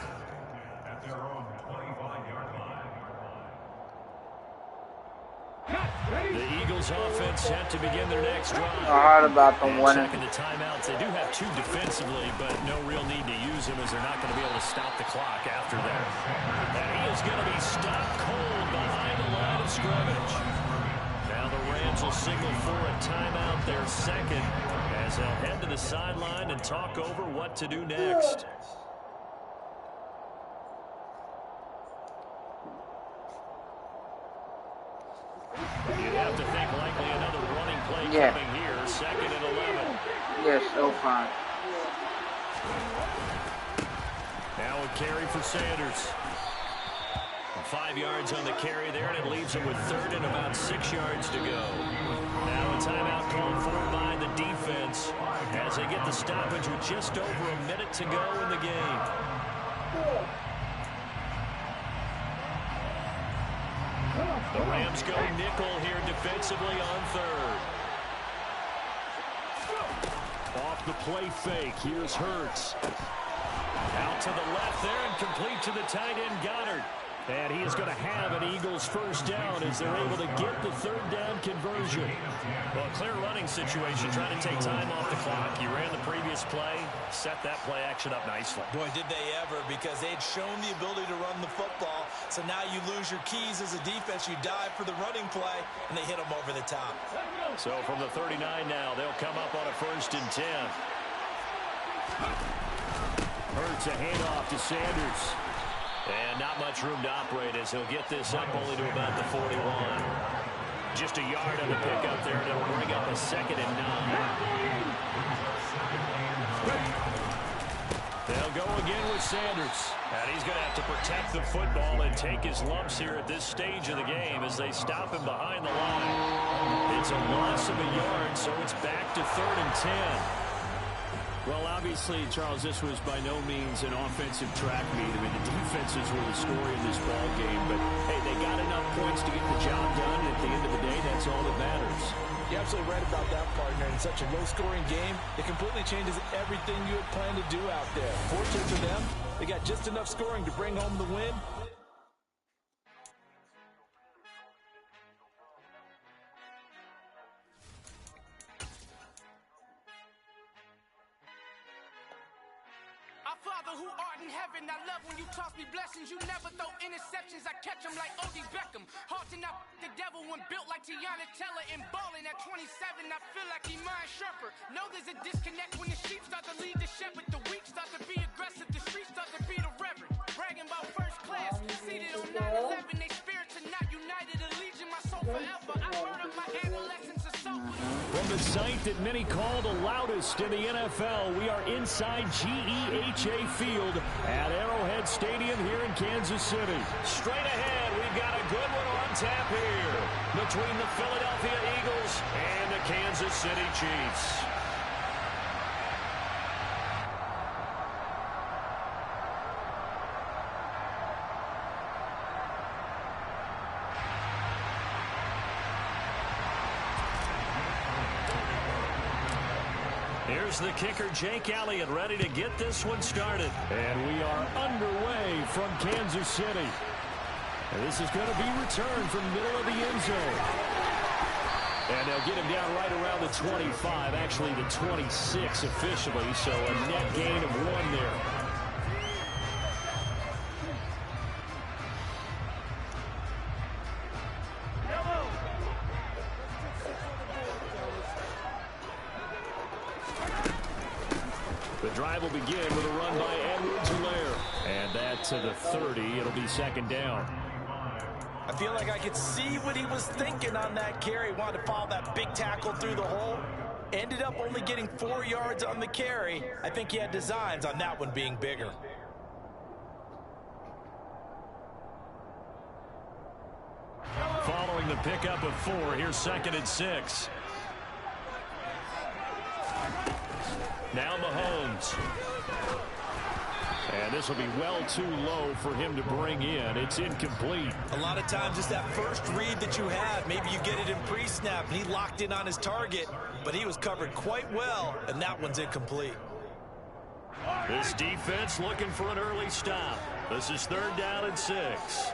C: The Eagles offense set to begin their next drive.
D: I heard about them winning.
C: Checking the timeouts. They do have 2 defensively, but no real need to use them as they're not going to be able to stop the clock after that. And he is going to be stopped cold behind the line of scrimmage. Now the Rams will signal for a timeout, their 2nd, as they'll head to the sideline and talk over what to do next. You'd have to think likely another running play coming here. 2nd and 11.
D: Yes, so fine.
C: Now a carry for Sanders. 5 yards on the carry there, and it leaves him with 3rd and about 6 yards to go. Now a timeout called for by the defense as they get the stoppage with just over a minute to go in the game. The Rams go nickel here defensively on 3rd. Off the play fake, here's Hurts. Out to the left there and complete to the tight end Goddard. And he is going to have an Eagles 1st down as they're able to get the 3rd down conversion. Well, clear running situation, trying to take time off the clock. You ran the previous play, set that play action up nicely.
E: Boy, did they ever, because they had shown the ability to run the football. So now you lose your keys as a defense. You dive for the running play, and they hit them over the top.
C: So from the 39 now, they'll come up on a 1st and 10. Hurts a handoff to Sanders. And not much room to operate as he'll get this up only to about the 41. Just a yard on the pickup there, and it'll bring up a 2nd and 9. They'll go again with Sanders. And he's going to have to protect the football and take his lumps here at this stage of the game as they stop him behind the line. It's a loss of a yard, so it's back to 3rd and 10.
F: Well, obviously, Charles, this was by no means an offensive track meet. I mean, the defenses were the story in this ball game. But, hey, they got enough points to get the job done. And at the end of the day, that's all that matters.
E: You're absolutely right about that, partner. In such a low-scoring game, it completely changes everything you had planned to do out there. Fortunate for them, they got just enough scoring to bring home the win.
H: Father who art in heaven, I love when you toss me blessings. You never throw interceptions, I catch them like O.D. Beckham. Hard to knock the devil when built like Tiana Teller. And balling at 27, I feel like Iman Shumpert. Know there's a disconnect when the sheep start to lead the shepherd. The weak start to be aggressive, the streets start to be the reverend. Bragging about 1st class, seated on 9/11. They spirits are not united, a legion, my soul forever. I murdered my adolescence, a soul.
C: From the site that many call the loudest in the NFL, we are inside GEHA Field at Arrowhead Stadium here in Kansas City. Straight ahead, we've got a good one on tap here between the Philadelphia Eagles and the Kansas City Chiefs. Here's the kicker, Jake Elliott, ready to get this one started. And we are underway from Kansas City. And this is going to be returned from the middle of the end zone. And they'll get him down right around the 25, actually the 26 officially, so a net gain of 1 there. The drive will begin with a run by Edwards-Helaire. And that to the 30. It'll be second down.
E: I feel like I could see what he was thinking on that carry. Wanted to follow that big tackle through the hole. Ended up only getting 4 yards on the carry. I think he had designs on that one being bigger.
C: Following the pickup of 4, here's 2nd and 6. Now Mahomes. And this will be well too low for him to bring in. It's incomplete.
E: A lot of times it's that first read that you have. Maybe you get it in pre-snap and he locked in on his target, but he was covered quite well, and that one's incomplete.
C: This defense looking for an early stop. This is 3rd down and 6.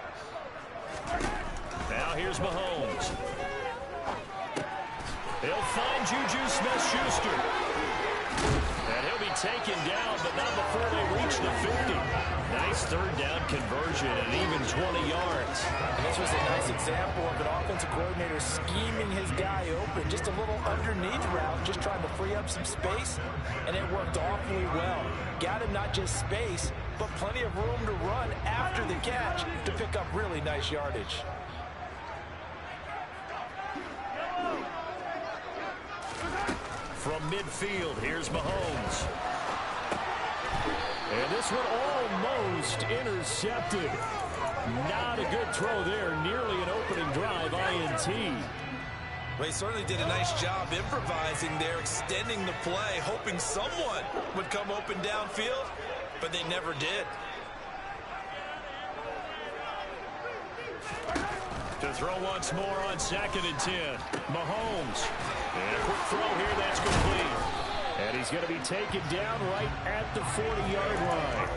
C: Now here's Mahomes. He'll find Juju Smith-Schuster. And he'll be taken down, but not before they reach the 50. Nice 3rd down conversion and even 20 yards.
E: And this was a nice example of an offensive coordinator scheming his guy open. Just a little underneath route, just trying to free up some space, and it worked awfully well. Got him not just space, but plenty of room to run after the catch to pick up really nice yardage.
C: From midfield, here's Mahomes. And this one almost intercepted. Not a good throw there. Nearly an opening drive, INT.
E: Well, he certainly did a nice job improvising there, extending the play, hoping someone would come open downfield, but they never did.
C: To throw once more on 2nd and 10. Mahomes. And a quick throw here, that's complete. And he's going to be taken down right at the 40-yard line.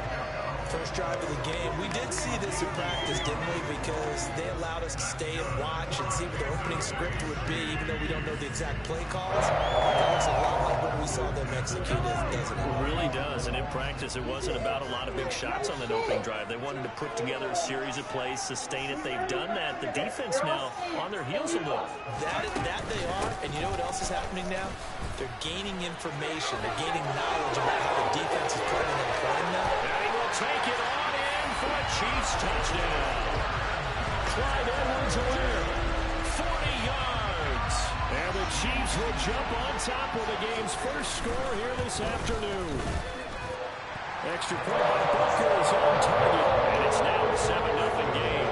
E: First drive of the game. We did see this in practice, didn't we? Because they allowed us to stay and watch and see what the opening script would be, even though we don't know the exact play calls. That looks a lot like what we saw them execute, doesn't it?
C: It really does. And in practice, it wasn't about a lot of big shots on that opening drive. They wanted to put together a series of plays, sustain it. They've done that. The defense now on their heels a little.
E: That they are. And you know what else is happening now? They're gaining information. They're gaining knowledge about how the defense is planning on playing them.
C: Take it on in for a Chiefs touchdown. Clyde Edwards-Helaire, 40 yards. And the Chiefs will jump on top of the game's first score here this afternoon. Extra point by Butker is on target, and it's now a 7-0 game.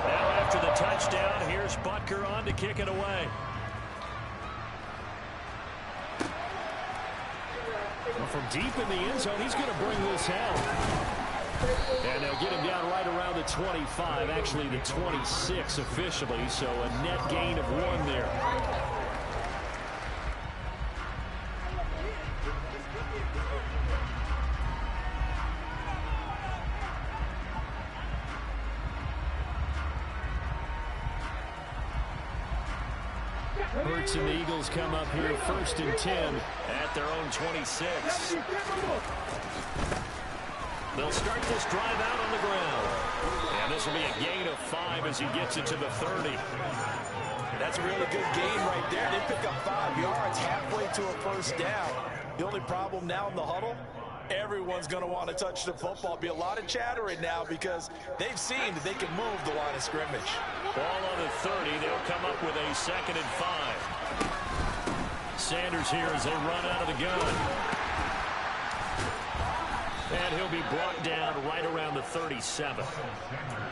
C: Now after the touchdown, here's Butker on to kick it away. From deep in the end zone, he's going to bring this out. And they'll get him down right around the 25, actually the 26 officially, so a net gain of 1 there. Hurts and the Eagles come up here 1st and 10 at their own 26. They'll start this drive out on the ground. And this will be a gain of 5 as he gets it to the 30.
E: That's a really good gain right there. They pick up 5 yards halfway to a first down. The only problem now in the huddle, Everyone's going to want to touch the football. Be a lot of chattering now because they've seen that they can move the line of scrimmage.
C: Ball on the 30. They'll come up with a 2nd and 5. Sanders here as they run out of the gun. And he'll be brought down right around the 37.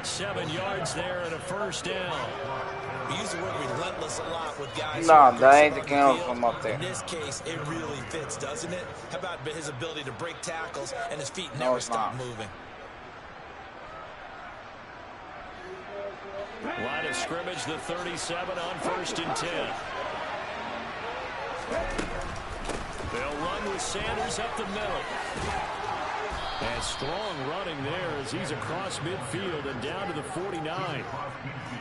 C: 7 yards there and a first down.
E: We use the word relentless a lot with guys.
D: Nah, that ain't the count from up there.
E: In this case, it really fits, doesn't it? How about his ability to break tackles and his feet never stop moving?
C: Line of scrimmage, the 37 on 1st and 10. They'll run with Sanders up the middle. And strong running there as he's across midfield and down to the 49.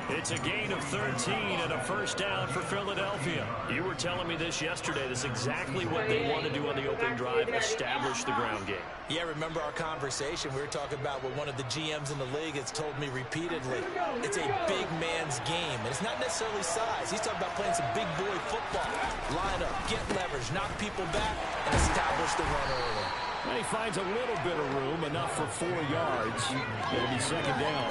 C: It's a gain of 13 and a first down for Philadelphia. You were telling me this yesterday. This is exactly what they want to do on the opening drive, establish the ground game.
E: Yeah, remember our conversation. We were talking about what one of the GMs in the league has told me repeatedly. It's a big man's game, and it's not necessarily size. He's talking about playing some big boy football. Line up, get leverage, knock people back, and establish the run early.
C: And he finds a little bit of room, enough for 4 yards. It'll be 2nd down.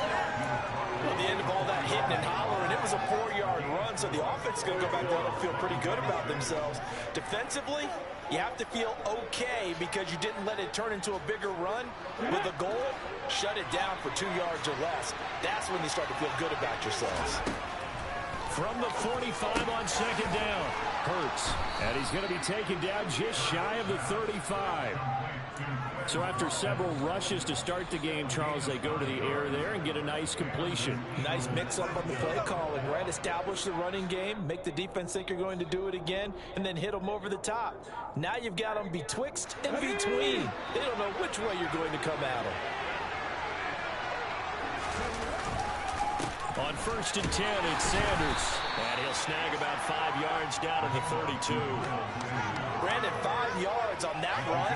E: Well, the end of all that hitting and hollering, it was a 4-yard run, so the offense is going to go back down and feel pretty good about themselves. Defensively, you have to feel okay because you didn't let it turn into a bigger run. With a goal, shut it down for 2 yards or less. That's when you start to feel good about yourselves.
C: From the 45 on 2nd down, Hurts. And he's going to be taken down just shy of the 35. So after several rushes to start the game, Charles, they go to the air there and get a nice completion.
E: Nice mix-up on the play calling, right? Establish the running game, make the defense think you're going to do it again, and then hit them over the top. Now you've got them betwixt and between. They don't know which way you're going to come at them.
C: On 1st and 10, it's Sanders. And he'll snag about 5 yards down to the 32.
E: Brandon, 5 yards on that run.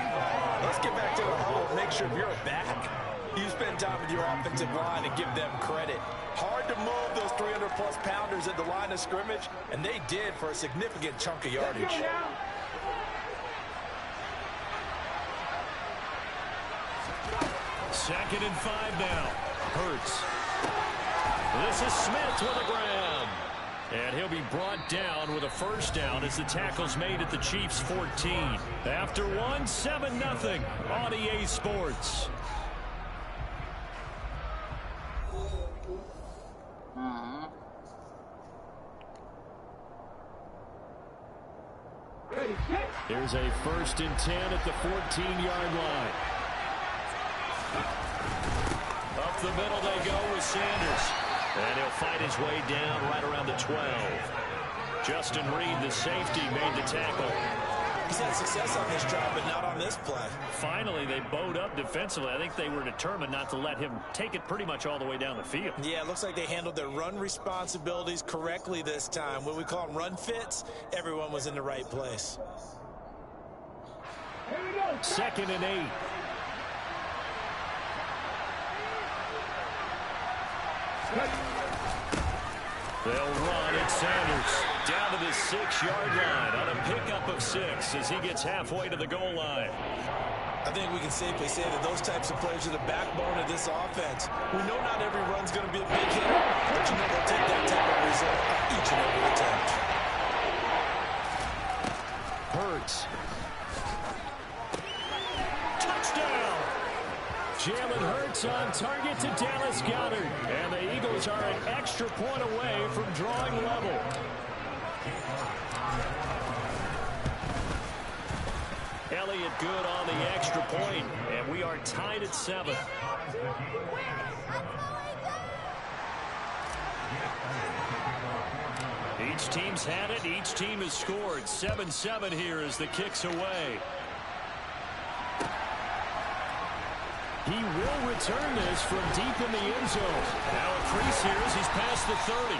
E: Let's get back to the huddle and make sure if you're a back, you spend time with your offensive line and give them credit. Hard to move those 300-plus pounders at the line of scrimmage, and they did for a significant chunk of yardage.
C: 2nd and 5 now. Hurts. This is Smith to the ground. And he'll be brought down with a first down as the tackle's made at the Chiefs' 14. After one, 7-0 on EA Sports. Here's a 1st and 10 at the 14-yard line. Up the middle they go with Sanders. And he'll fight his way down right around the 12. Justin Reed, the safety, made the tackle.
E: He's had success on this drive, but not on this play.
C: Finally, they bowed up defensively. I think they were determined not to let him take it pretty much all the way down the field.
E: Yeah, it looks like they handled their run responsibilities correctly this time. When we call them run fits, everyone was in the right place.
C: 2nd and 8. They'll run at Sanders down to the 6-yard line on a pickup of 6 as he gets halfway to the goal line.
E: I think we can safely say that those types of players are the backbone of this offense. We know not every run's going to be a big hit, but you know they'll take that type of result each and every attempt.
C: Hurts. Touchdown! Jalen Hurts on target to Dallas Goedert. And the Eagles are an extra point away from drawing level. Elliott good on the extra point, and we are tied at 7. Each team's had it. Each team has scored. 7-7 here as the kick's away. He will return this from deep in the end zone. Now a crease here as he's past the 30.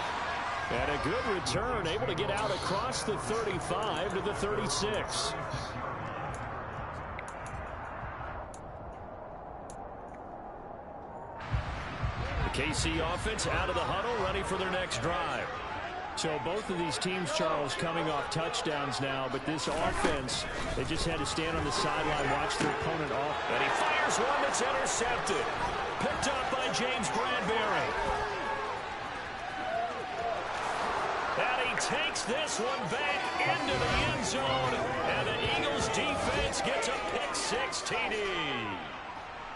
C: And a good return, able to get out across the 35 to the 36. The KC offense out of the huddle, ready for their next drive.
F: So both of these teams, Charles, coming off touchdowns now, but this offense, they just had to stand on the sideline, watch their opponent off.
C: And he fires one that's intercepted. Picked up by James Bradbury. And he takes this one back into the end zone. And the Eagles defense gets a pick-6 TD.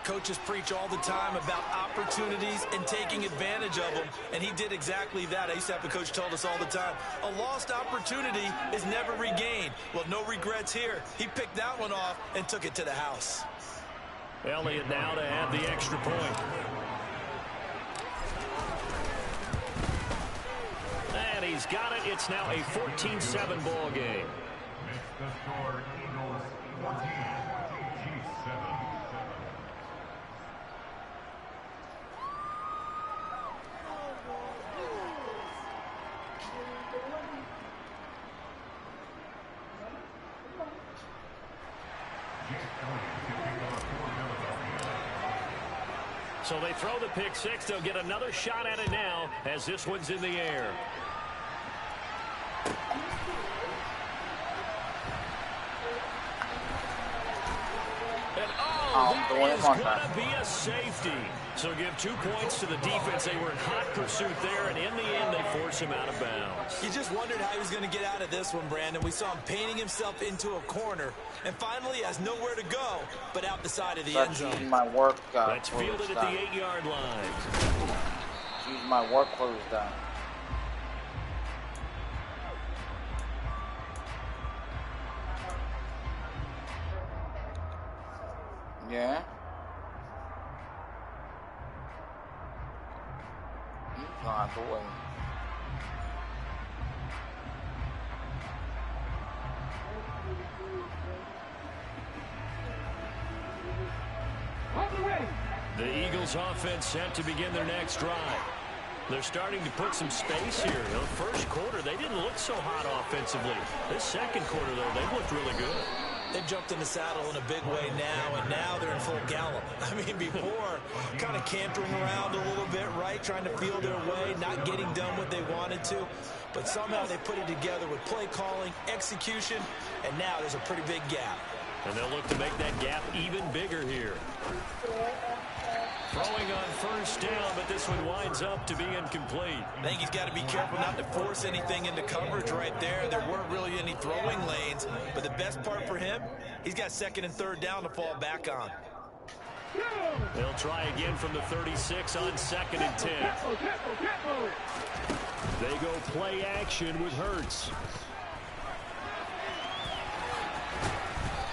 E: Coaches preach all the time about opportunities and taking advantage of them, and he did exactly that. I used to have a coach tell us all the time, a lost opportunity is never regained. Well, no regrets here. He picked that one off and took it to the house.
C: Elliott now to add the extra point. And he's got it. It's now a 14-7 ball game.
I: The score, Eagles 14, Chiefs 7.
C: So they throw the pick-6. They'll get another shot at it now as this one's in the air. And that is going to be a safety. So give 2 points to the defense. They were in hot pursuit there, and in the end, they force him out of bounds.
E: You just wondered how he was going to get out of this one, Brandon. We saw him painting himself into a corner, and finally has nowhere to go but out the side of the end zone.
D: My work,
C: that's fielded at the 8-yard line.
D: Use my work clothes down. Yeah. Boy.
C: The Eagles offense set to begin their next drive. They're starting to put some space here. In the first quarter, they didn't look so hot offensively. This second quarter, though, they've looked really good.
E: They've jumped in the saddle in a big way now, and now they're in full gallop. I mean, before, kind of cantering around a little bit, right, trying to feel their way, not getting done what they wanted to. But somehow they put it together with play calling, execution, and now there's a pretty big gap.
C: And they'll look to make that gap even bigger here. Throwing on first down, but this one winds up to be incomplete.
E: I think he's got to be careful not to force anything into coverage right there. There weren't really any throwing lanes, but the best part for him, he's got second and third down to fall back on.
C: They'll try again from the 36 on 2nd and 10. They go play action with Hurts.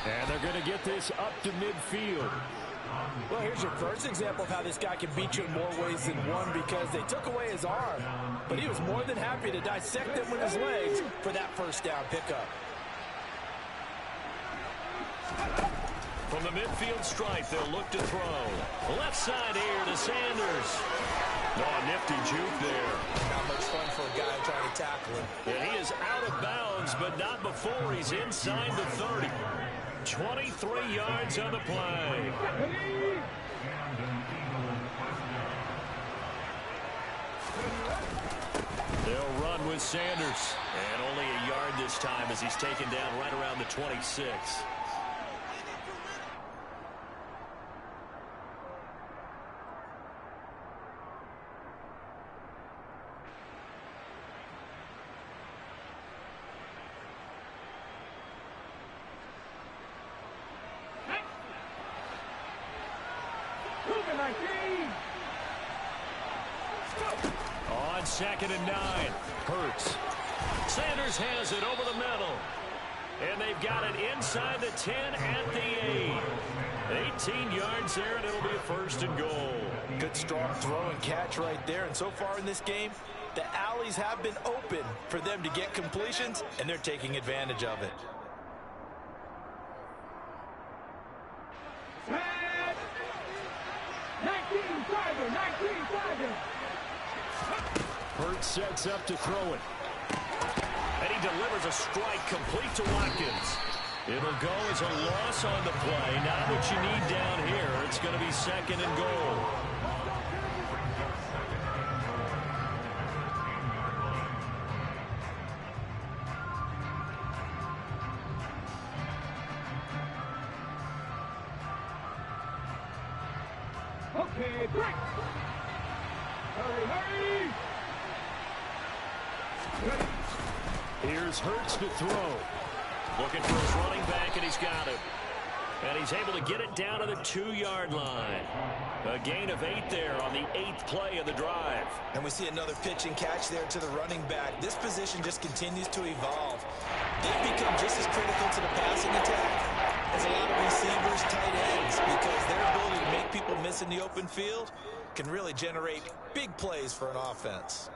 C: And they're going to get this up to midfield.
J: Well, here's your first example of how this guy can beat you in more ways than one, because they took away his arm, but he was more than happy to dissect them with his legs for that first down pickup.
C: From the midfield stripe, they'll look to throw. Left side here to Sanders. Oh, nifty juke there.
E: Not much fun for a guy trying to tackle him.
C: And he is out of bounds, but not before he's inside the 30. 23 yards on the play. They'll run with Sanders. And only a yard this time as he's taken down right around the 26. On 2nd and 9, Hurts. Sanders has it over the middle. And they've got it inside the 10 at the 8. 18 yards there, and it'll be a 1st and goal.
E: Good strong throw and catch right there. And so far in this game, the alleys have been open for them to get completions, and they're taking advantage of it.
C: Hurts sets up to throw it. And he delivers a strike complete to Watkins. It'll go as a loss on the play. Not what you need down here. It's going to be 2nd and goal.
I: Okay, break. Hurry.
C: Here's Hurts to throw. Looking for his running back, and he's got it. And he's able to get it down to the 2-yard line. A gain of 8 there on the 8th play of the drive.
E: And we see another pitch and catch there to the running back. This position just continues to evolve. They've become just as critical to the passing attack as a lot of receivers, tight ends, because their ability to make people miss in the open field can really generate big plays for an offense.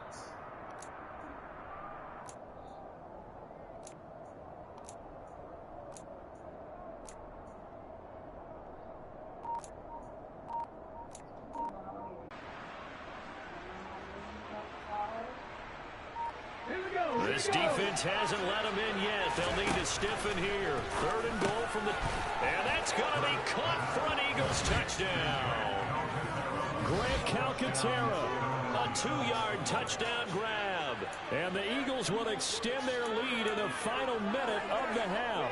C: This defense hasn't let them in yet. They'll need to stiffen here. 3rd and goal from the... And that's going to be caught for an Eagles touchdown. Grant Calcaterra, a 2-yard touchdown grab. And the Eagles will extend their lead in the final minute of the half.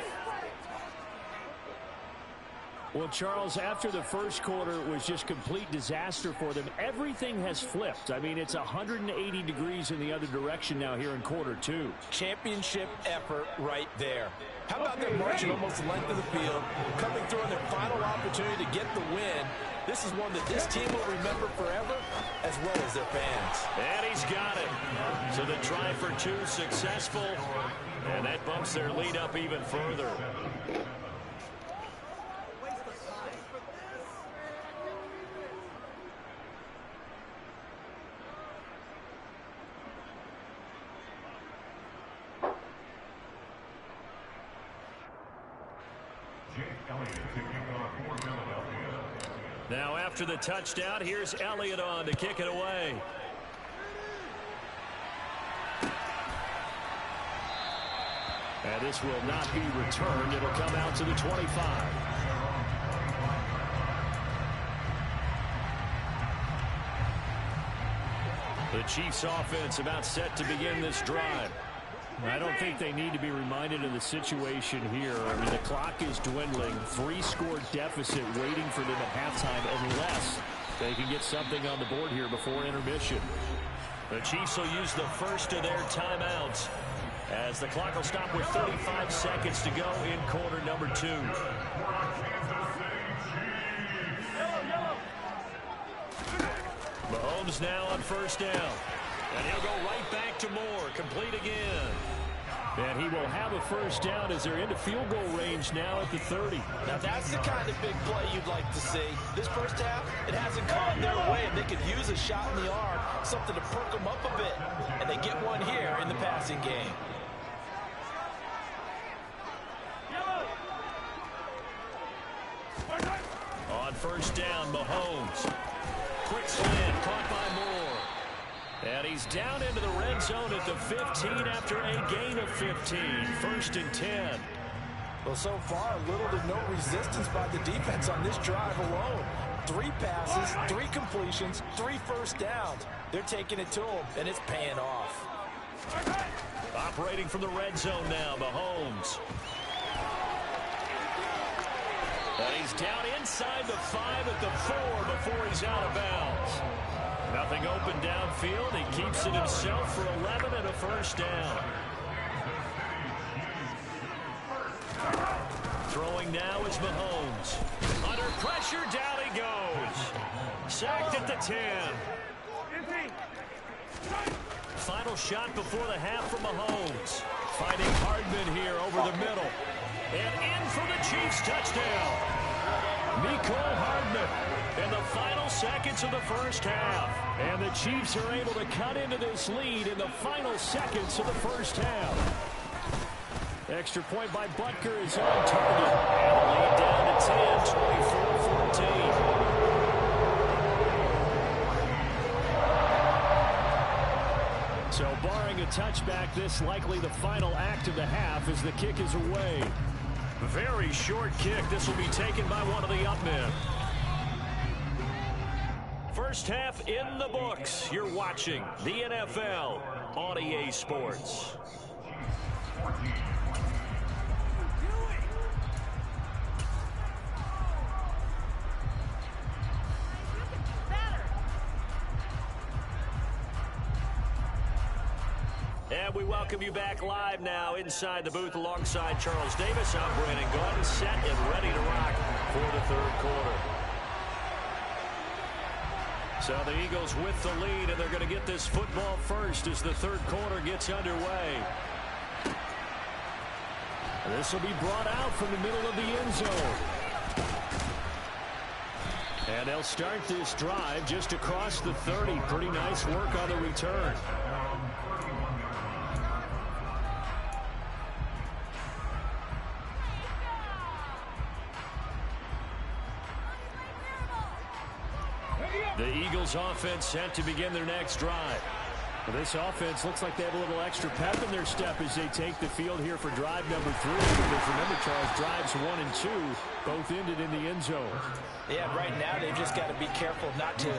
C: Well, Charles, after the first quarter was just complete disaster for them, everything has flipped. I mean, it's 180 degrees in the other direction now here in quarter 2.
J: Championship effort right there. How about their marching almost the length of the field, coming through on their final opportunity to get the win? This is one that this team will remember forever, as well as their fans.
C: And he's got it. So the try for 2 successful, and that bumps their lead up even further. Now after the touchdown, here's Elliott on to kick it away. And this will not be returned. It'll come out to the 25. The Chiefs offense about set to begin this drive. I don't think they need to be reminded of the situation here. I mean, the clock is dwindling. 3-score deficit waiting for them at halftime unless they can get something on the board here before intermission. The Chiefs will use the first of their timeouts as the clock will stop with 35 seconds to go in quarter number 2. Mahomes now on first down. And he'll go right back to Moore. Complete again. And he will have a first down as they're into field goal range now at the 30.
J: Now that's the kind of big play you'd like to see. This first half, it hasn't gone their way, and they could use a shot in the arm, something to perk them up a bit. And they get one here in the passing game.
C: On first down, Mahomes. Quick slant, caught by Moore. And he's down into the red zone at the 15 after a gain of 15. 1st and 10.
J: Well, so far, little to no resistance by the defense on this drive alone. 3 passes, 3 completions, 3 first downs. They're taking it to him, and it's paying off.
C: Operating from the red zone now, Mahomes. And he's down inside the 5 at the 4 before he's out of bounds. Nothing open downfield. He keeps it himself for 11 and a first down. Throwing now is Mahomes. Under pressure, down he goes. Sacked at the 10. Final shot before the half from Mahomes. Finding Hardman here over the middle. And in for the Chiefs touchdown. Mecole Hardman in the final seconds of the first half. And the Chiefs are able to cut into this lead in the final seconds of the first half. Extra point by Butker is on target. And the lead down to 10, 24-14. So barring a touchback, this likely the final act of the half as the kick is away. Very short kick. This will be taken by one of the up men. First half in the books. You're watching the NFL on EA Sports. welcome you back live now inside the booth alongside Charles Davis. I'm Brandon Gordon, set and ready to rock for the third quarter. So the Eagles with the lead, and they're going to get this football first as the third quarter gets underway. This will be brought out from the middle of the end zone. And they'll start this drive just across the 30. Pretty nice work on the return. The Eagles offense set to begin their next drive. Well, this offense looks like they have a little extra pep in their step as they take the field here for drive number 3. Because remember, Charles, drives 1 and 2 both ended in the end zone.
J: Yeah, right now they've just got to be careful not to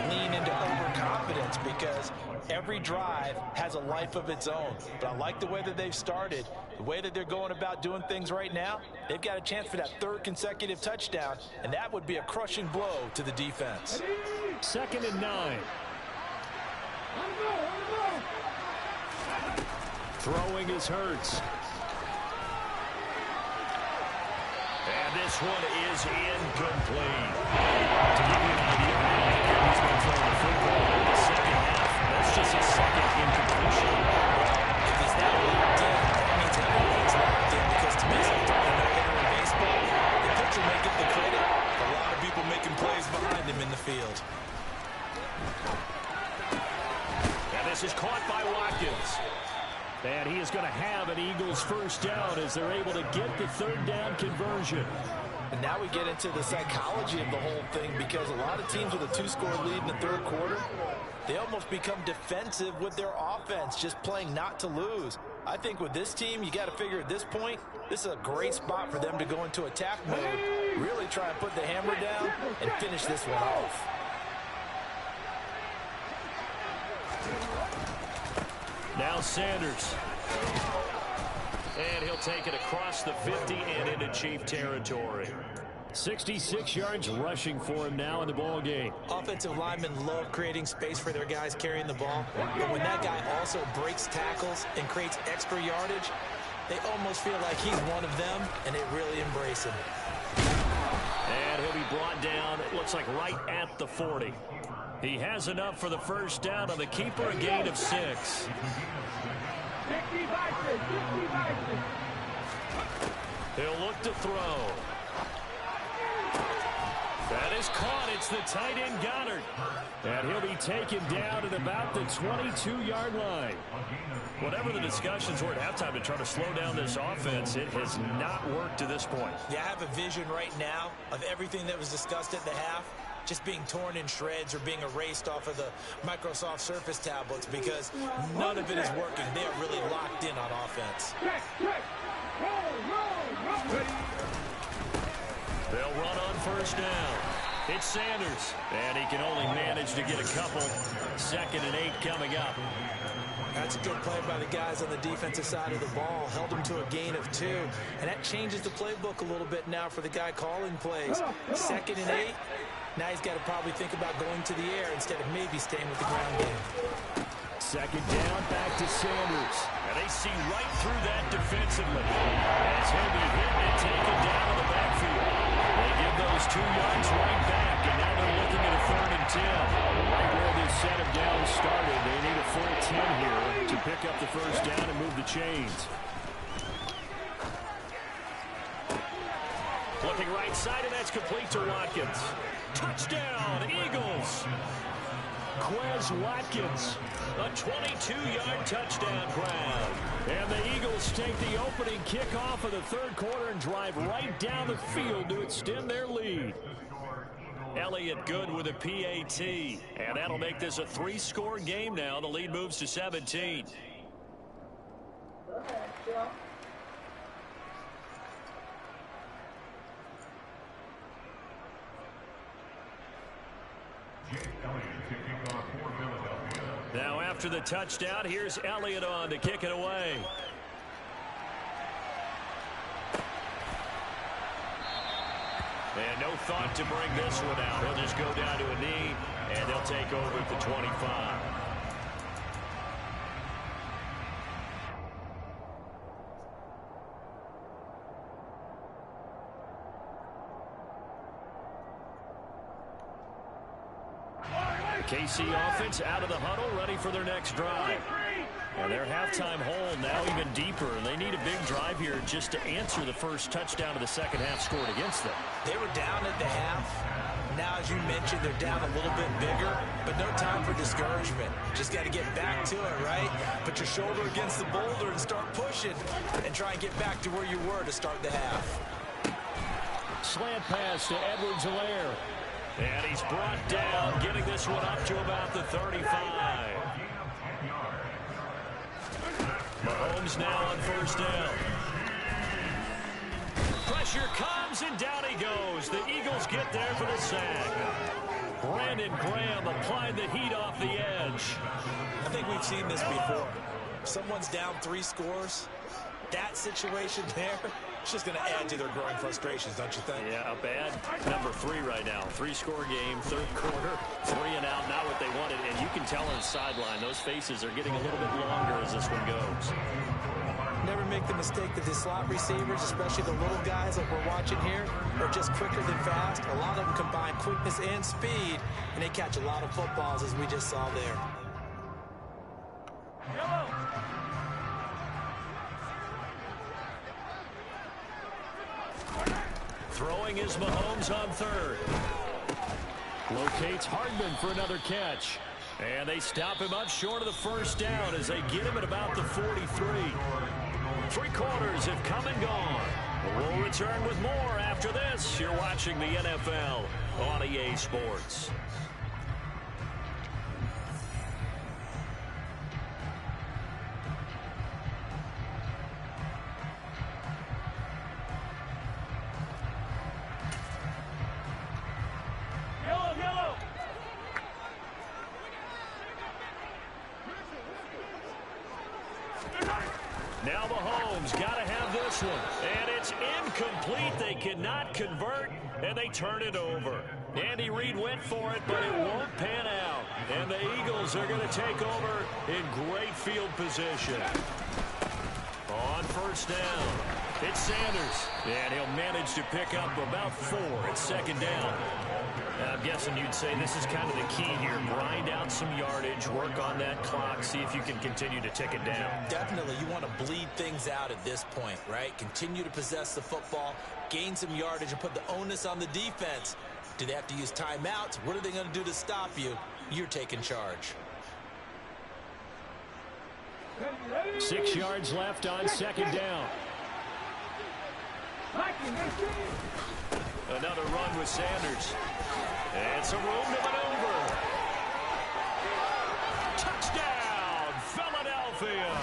J: lean into overconfidence because every drive has a life of its own. But I like the way that they've started, the way that they're going about doing things right now. They've got a chance for that third consecutive touchdown, and that would be a crushing blow to the defense.
C: 2nd and 9. Throwing is Hurts. And this one is incomplete. To give you an idea of how he's been throwing the football in the second half, that's just his second incompletion.
J: If he's that locked in, that means everyone's locked in because to me, sometimes no hitter in baseball, the pitcher may get the credit. A lot of people making plays behind him in the field.
C: And this is caught by Watkins. And he is going to have an Eagles first down as they're able to get the third down conversion.
J: And now we get into the psychology of the whole thing because a lot of teams with a 2-score lead in the third quarter, they almost become defensive with their offense, just playing not to lose. I think with this team, you got to figure at this point, this is a great spot for them to go into attack mode, really try and put the hammer down and finish this one off.
C: Now Sanders. And he'll take it across the 50 and into Chief territory. 66 yards rushing for him now in the ball game.
J: Offensive linemen love creating space for their guys carrying the ball. But when that guy also breaks tackles and creates extra yardage, they almost feel like he's one of them, and they really embrace him.
C: And he'll be brought down, it looks like right at the 40. He has enough for the first down on the keeper, a gain of 6. He'll look to throw. That is caught. It's the tight end Goddard. And he'll be taken down at about the 22-yard line. Whatever the discussions were at halftime to try to slow down this offense, it has not worked to this point.
J: Yeah, I have a vision right now of everything that was discussed at the half just being torn in shreds or being erased off of the Microsoft Surface tablets because none of it is working. They are really locked in on offense.
C: They'll run on first down. It's Sanders, and he can only manage to get a couple. 2nd and 8 coming up.
J: That's a good play by the guys on the defensive side of the ball. Held him to a gain of 2. And that changes the playbook a little bit now for the guy calling plays. 2nd and 8. Now he's got to probably think about going to the air instead of maybe staying with the ground game.
C: 2nd down, back to Sanders. And they see right through that defensively. As he'll be hit and taken down in the backfield. They give those 2 yards right back, and now they're looking at a 3rd and 10. Right where this set of downs started, they need a full 10 here to pick up the first down and move the chains. Looking right side, and that's complete to Watkins. Touchdown, Eagles! Quez Watkins, a 22-yard touchdown grab. And the Eagles take the opening kickoff of the third quarter and drive right down the field to extend their lead. Elliott good with a PAT, and that'll make this a 3-score game now. The lead moves to 17. Now after the touchdown, here's Elliott on to kick it away. And no thought to bring this one out. He'll just go down to a knee, and they'll take over at the 25. KC offense out of the huddle, ready for their next drive. And their halftime hole now even deeper. They need a big drive here just to answer the first touchdown of the second half scored against them.
J: They were down at the half. Now, as you mentioned, they're down a little bit bigger, but no time for discouragement. Just got to get back to it, right? Put your shoulder against the boulder and start pushing and try and get back to where you were to start the half.
C: Slant pass to Edwards-Helaire. And he's brought down, getting this one up to about the 35. Mahomes now on first down. Pressure comes, and down he goes. The Eagles get there for the sack. Brandon Graham applied the heat off the edge.
J: I think we've seen this before. If someone's down 3 scores, that situation there, it's just going to add to their growing frustrations, don't you think?
C: Yeah, a bad number 3 right now. 3-score game, third quarter, 3 and out, not what they wanted. And you can tell on the sideline, those faces are getting a little bit longer as this one goes.
J: Never make the mistake that the slot receivers, especially the little guys like we're watching here, are just quicker than fast. A lot of them combine quickness and speed, and they catch a lot of footballs, as we just saw there.
C: Throwing is Mahomes on third. Locates Hardman for another catch. And they stop him up short of the first down as they get him at about the 43. 3 quarters have come and gone. We'll return with more after this. You're watching the NFL on EA Sports. Now Mahomes got to have this one. And it's incomplete. They cannot convert, and they turn it over. Andy Reid went for it, but it won't pan out. And the Eagles are going to take over in great field position. On first down, it's Sanders. And he'll manage to pick up about 4 at second down. I'm guessing you'd say this is kind of the key here. Grind out some yardage, work on that clock, see if you can continue to tick it down.
J: Definitely, you want to bleed things out at this point, right? Continue to possess the football, gain some yardage, and put the onus on the defense. Do they have to use timeouts? What are they going to do to stop you? You're taking charge.
C: 6 yards left on second down. Another run with Sanders. And some room to maneuver. Touchdown, Philadelphia.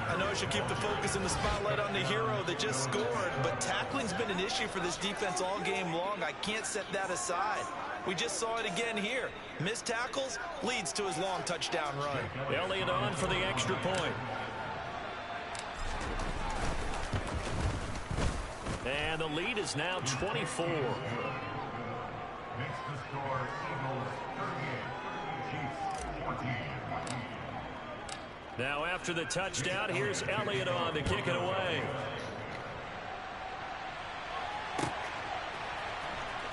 J: I know I should keep the focus and the spotlight on the hero that just scored, but tackling's been an issue for this defense all game long. I can't set that aside. We just saw it again here. Missed tackles leads to his long touchdown run.
C: Elliott on for the extra point. And the lead is now 24.
I: Makes the score Eagles 38, Chiefs 14.
C: Now after the touchdown, here's Elliott on to kick it away.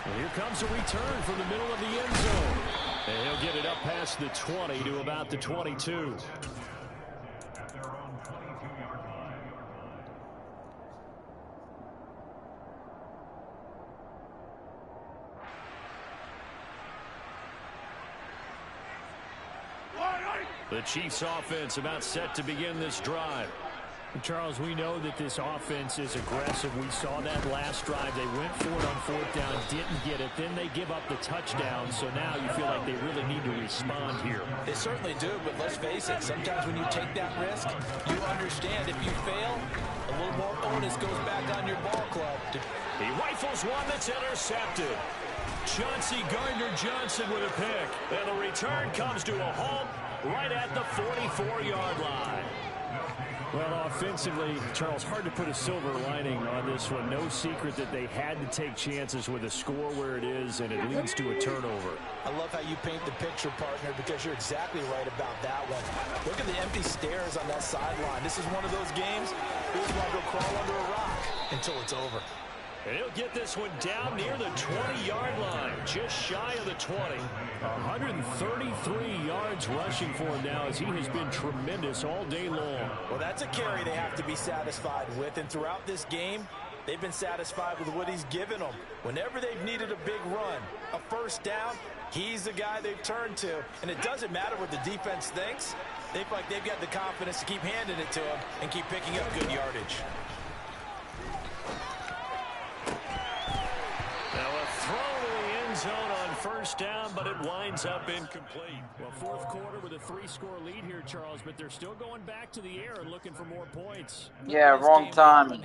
C: And here comes a return from the middle of the end zone. And he'll get it up past the 20 to about the 22.
I: At their own 22-yard line.
C: The Chiefs offense about set to begin this drive.
F: Charles, we know that this offense is aggressive. We saw that last drive. They went for it on fourth down, didn't get it. Then they give up the touchdown. So now you feel like they really need to respond here.
J: They certainly do, but let's face it. Sometimes when you take that risk, you understand if you fail, a little more onus goes back on your ball club.
C: He rifles one that's intercepted. Chauncey Gardner-Johnson with a pick. And the return comes to a halt right at the 44-yard line.
F: Well, offensively, Charles, hard to put a silver lining on this one. No secret that they had to take chances with a score where it is, and it leads to a turnover.
J: I love how you paint the picture, partner, because you're exactly right about that one. Look at the empty stares on that sideline. This is one of those games, you just want to go crawl under a rock until it's over.
C: And he'll get this one down near the 20-yard line, just shy of the 20. 133 yards rushing for him now as he has been tremendous all day long.
E: Well, that's a carry they have to be satisfied with. And throughout this game, they've been satisfied with what he's given them. Whenever they've needed a big run, a first down, he's the guy they've turned to. And it doesn't matter what the defense thinks. They feel like they've got the confidence to keep handing it to him and keep picking up good yardage.
C: Now a throw to the end zone on first down, but it winds up incomplete.
F: Well, fourth quarter with a 3-score lead here, Charles, but they're still going back to the air and looking for more points.
D: Yeah, wrong timing.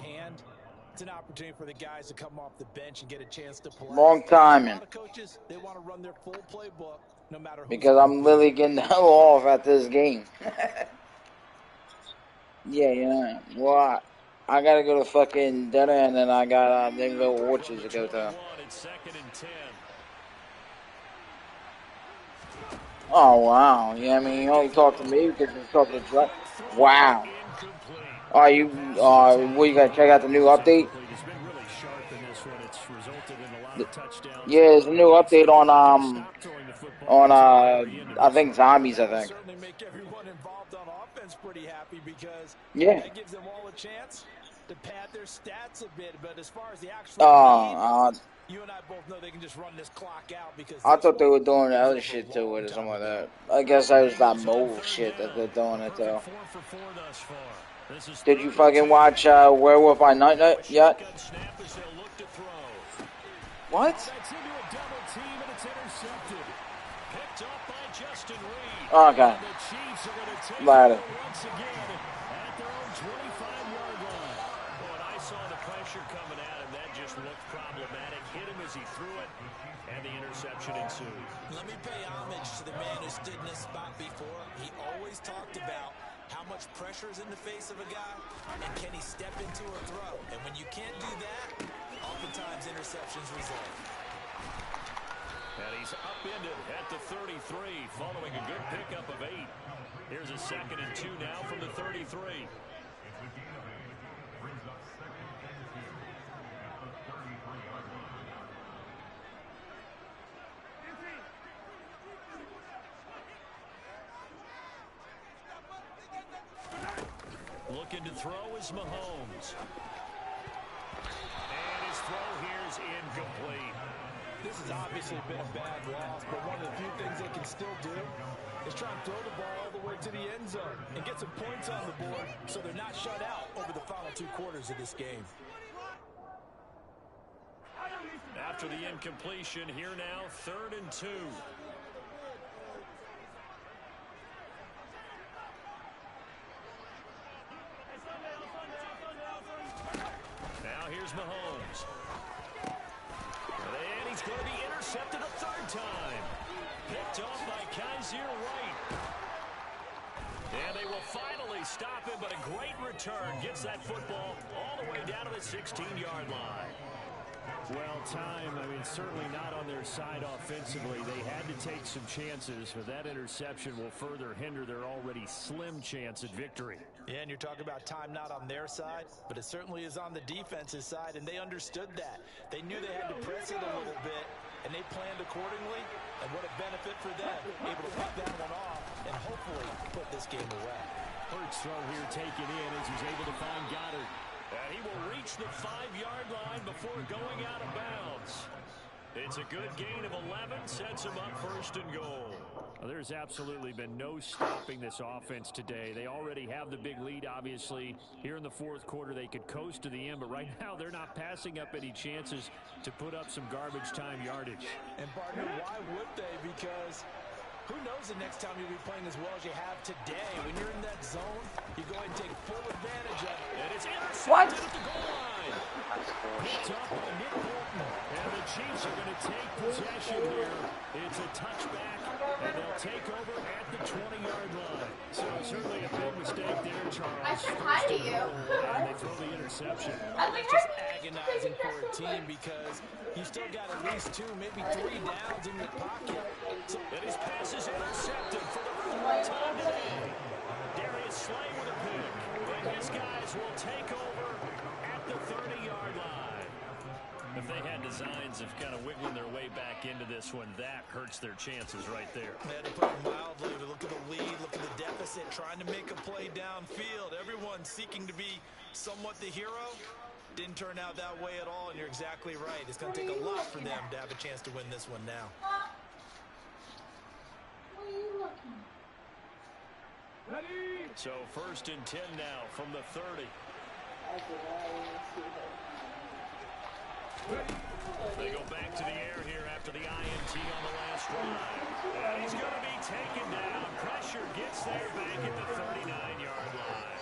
E: It's an opportunity for the guys to come off the bench and get a chance to play.
D: Wrong timing.
E: A lot of coaches, they want to run their full playbook no matter who.
D: Because I'm literally getting the hell off at this game. Yeah. Well, I gotta go to fucking dinner, and then I got Nigga Orchards to go to. Oh, wow. Yeah, I mean, you only talk to me because you talk to Drake. Wow. Are you, what, you gotta check out the new update? Yeah, there's a new update on, I think Zombies, I think.
E: Pretty happy because
D: that
E: gives them all a chance to pad their stats a bit, but as far as the actual you and I both know they can just run this clock out because
D: I thought they were doing the other shit to it or something like that. I guess that was that mobile shit that they're doing it to. Did you fucking watch Werewolf by Night yet? What? Okay. Ladder.
E: Let me pay homage to the man who stood in this spot before. He always talked about how much pressure is in the face of a guy and can he step into a throw. And when you can't do that, oftentimes interceptions result.
C: And he's upended at the 33 following a good pickup of 8. Here's a 2nd and 2 now from the 33. Looking to throw is Mahomes. And his throw here is incomplete.
E: This has obviously been a bad loss, but one of the few things they can still do is try and throw the ball all the way to the end zone and get some points on the board so they're not shut out over the final 2 quarters of this game.
C: After the incompletion, here now, 3rd and 2. Now here's Mahomes. And he's going to be intercepted a 3rd time. Picked off by Kaiser White. And they will finally stop him, but a great return. Gets that football all the way down to the 16-yard line.
F: Well, time, I mean, certainly not on their side offensively. They had to take some chances, but that interception will further hinder their already slim chance at victory.
E: Yeah, and you're talking about time not on their side, but it certainly is on the defense's side, and they understood that. They knew they had to press it a little bit, and they planned accordingly, and what a benefit for them, able to pick that one off and hopefully put this game away.
F: Hurts throw here taken in as he's able to find Goddard.
C: And he will reach the 5-yard line before going out of bounds. It's a good gain of 11, sets him up 1st and goal.
F: Well, there's absolutely been no stopping this offense today. They already have the big lead, obviously. Here in the 4th quarter, they could coast to the end, but right now they're not passing up any chances to put up some garbage time yardage.
E: And, partner, why would they? Because who knows the next time you'll be playing as well as you have today. When you're in that zone, you go ahead and take full advantage of it.
C: And it's intercepted at the goal line.
F: Picked up by Nick Bolton. And the Chiefs are going to take possession here. It's a touchback, and they'll take over at the 20-yard line. So certainly a big mistake there, Charles.
K: I said hi to you.
F: And they throw the interception.
E: That's just agonizing for a team because you still got at least 2, maybe 3 downs in your pocket.
C: And his pass is intercepted for the 4th time today. Darius Slay with a pick. And his guys will take over at the 30-yard line. If they had designs of kind of wiggling their way back into this one, that hurts their chances right there.
J: Yeah, to put it mildly, look at the lead, look at the deficit, trying to make a play downfield. Everyone seeking to be somewhat the hero. Didn't turn out that way at all, and you're exactly right. It's going to take a lot for them to have a chance to win this one now.
C: So 1st and 10 now from the 30. They go back to the air here after the INT on the last drive. And he's going to be taken down. Pressure gets there back at the 39-yard line.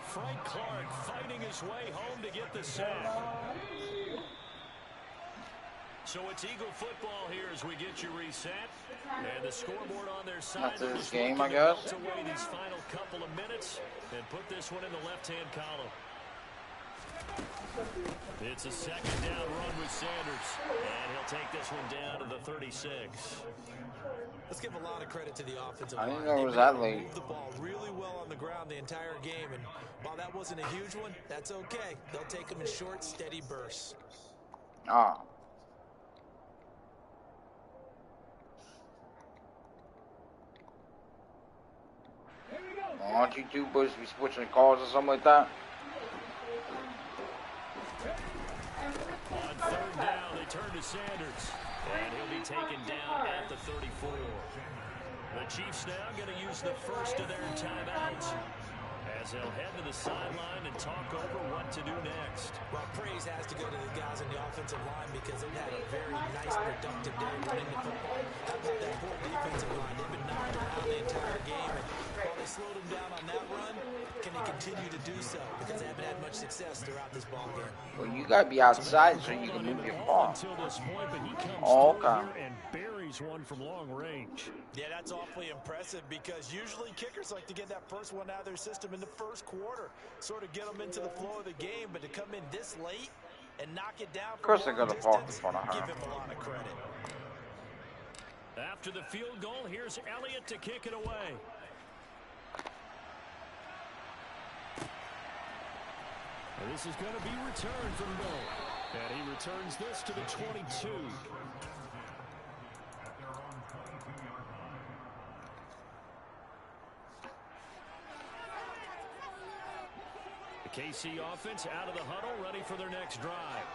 C: Frank Clark fighting his way home to get the sack. So it's Eagle football here as we get you reset. And the scoreboard on their side.
D: After this game, I guess.
C: Away these final couple of minutes and put this one in the left-hand column. It's a 2nd down run with Sanders. And he'll take this one down to the 36.
J: Let's give a lot of credit to the offensive line.
D: I didn't know it was that late.
J: Moved the ball really well on the ground the entire game. And while that wasn't a huge one, that's okay. They'll take them in short, steady bursts.
D: Ah. Aren't you two supposed to be switching calls or something like that?
C: On 3rd down, they turn to Sanders. And he'll be taken down at the 34. The Chiefs now going to use the first of their timeouts as they'll head to the sideline and talk over what to do next.
J: Well, praise has to go to the guys on the offensive line because they've had a very nice, productive day running the football. How about that poor defensive line? They've been knocked around the entire game, and while they slowed them down on that run, can they continue to do so? Because they haven't had much success throughout this ball game.
D: Well, you got to be outside so you can move your ball. Oh, okay.
C: And buries one from long range.
J: Yeah, that's awfully impressive because usually kickers like to get that first one out of their system in the first quarter, sort of get them into the flow of the game, but to come in this late and knock it down.
D: Of course they're going to fall in front of her.
J: Give him a lot of credit.
C: After the field goal, here's Elliott to kick it away. And this is going to be returned from goal. And he returns this to the 22. The KC offense out of the huddle, ready for their next drive.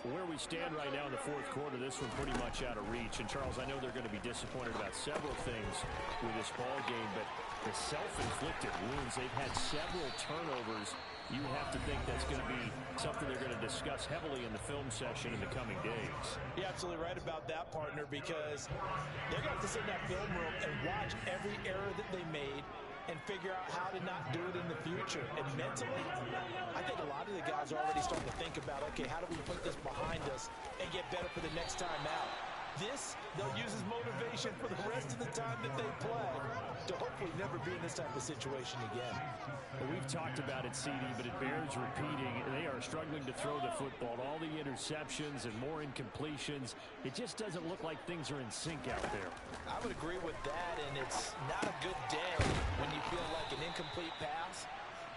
C: Where we stand right now in the 4th quarter, this one pretty much out of reach. And, Charles, I know they're going to be disappointed about several things with this ball game, but the self-inflicted wounds, they've had several turnovers. You have to think that's going to be something they're going to discuss heavily in the film session in the coming days.
J: You're absolutely right about that, partner, because they're going to have to sit in that film room and watch every error that they made and figure out how to not do it in the future. And mentally, I think a lot of the guys are already starting to think about, okay, how do we put this behind us and get better for the next time out? This, they'll use as motivation for the rest of the time that they play to hopefully never be in this type of situation again.
C: Well, we've talked about it, CD, but it bears repeating. They are struggling to throw the football. All the interceptions and more incompletions. It just doesn't look like things are in sync out there.
J: I would agree with that, and it's not a good day when you feel like an incomplete pass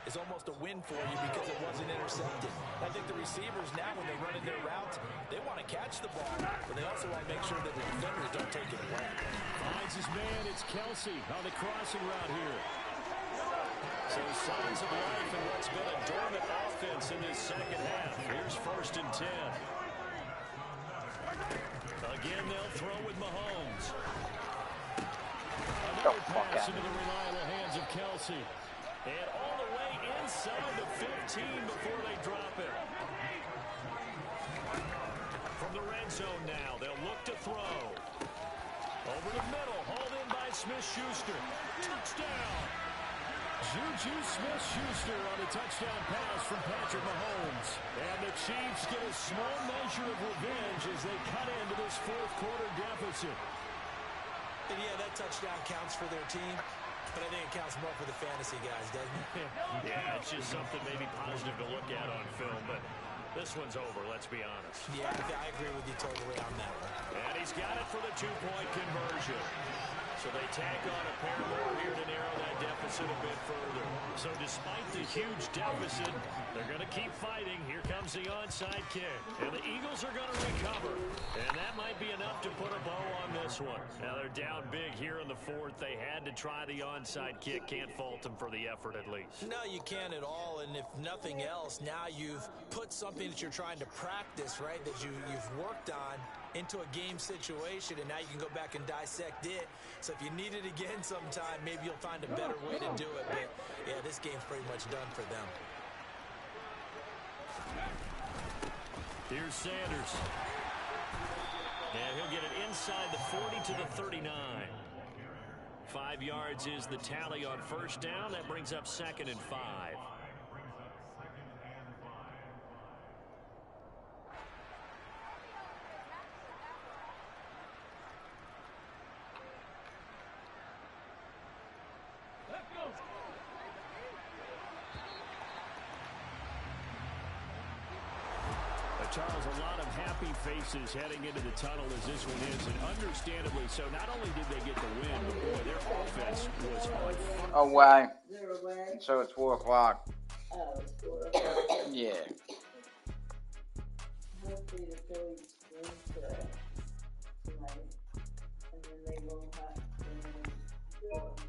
J: is almost a win for you because it wasn't intercepted. I think the receivers now, when they're running their routes, they want to catch the ball, but they also want to make sure that the defenders don't take it away.
C: Finds his man, it's Kelsey on the crossing route here. So signs of life in what's been a dormant offense in this second half. Here's 1st and 10. Again, they'll throw with Mahomes. Another pass into the reliable hands of Kelsey. And all the way inside the 15 before they drop it. From the red zone now, they'll look to throw. Over the middle, hauled in by Smith-Schuster. Touchdown! Juju Smith-Schuster on a touchdown pass from Patrick Mahomes. And the Chiefs get a small measure of revenge as they cut into this 4th quarter deficit.
J: And yeah, that touchdown counts for their team. But I think it counts more for the fantasy guys, doesn't it?
C: Yeah, it's just something maybe positive to look at on film, but this one's over, let's be honest.
J: Yeah, I agree with you totally on that one.
C: And he's got it for the 2-point conversion. So they tack on a pair more here to narrow that deficit a bit further. So despite the huge deficit, they're going to keep fighting. Here comes the onside kick. And the Eagles are going to recover. And that might be enough to put a bow on this one. Now they're down big here in the fourth. They had to try the onside kick. Can't fault them for the effort at least.
E: No, you can't at all. And if nothing else, now you've put something that you're trying to practice, right, that you've worked on into a game situation, and now you can go back and dissect it. So if you need it again sometime, maybe you'll find a better way to do it. But, yeah, this game's pretty much done for them.
C: Here's Sanders. And he'll get it inside the 40 to the 39. 5 yards is the tally on first down. That brings up 2nd and 5.
F: Charles, a lot of happy faces heading into the tunnel as this one is, and understandably so. Not only did they get the win, but boy, their offense was on fire.
D: Away. So it's 4 o'clock.
K: Oh, 4 o'clock.
D: Yeah.
K: Hopefully the Phillies win tonight, and then they won't have to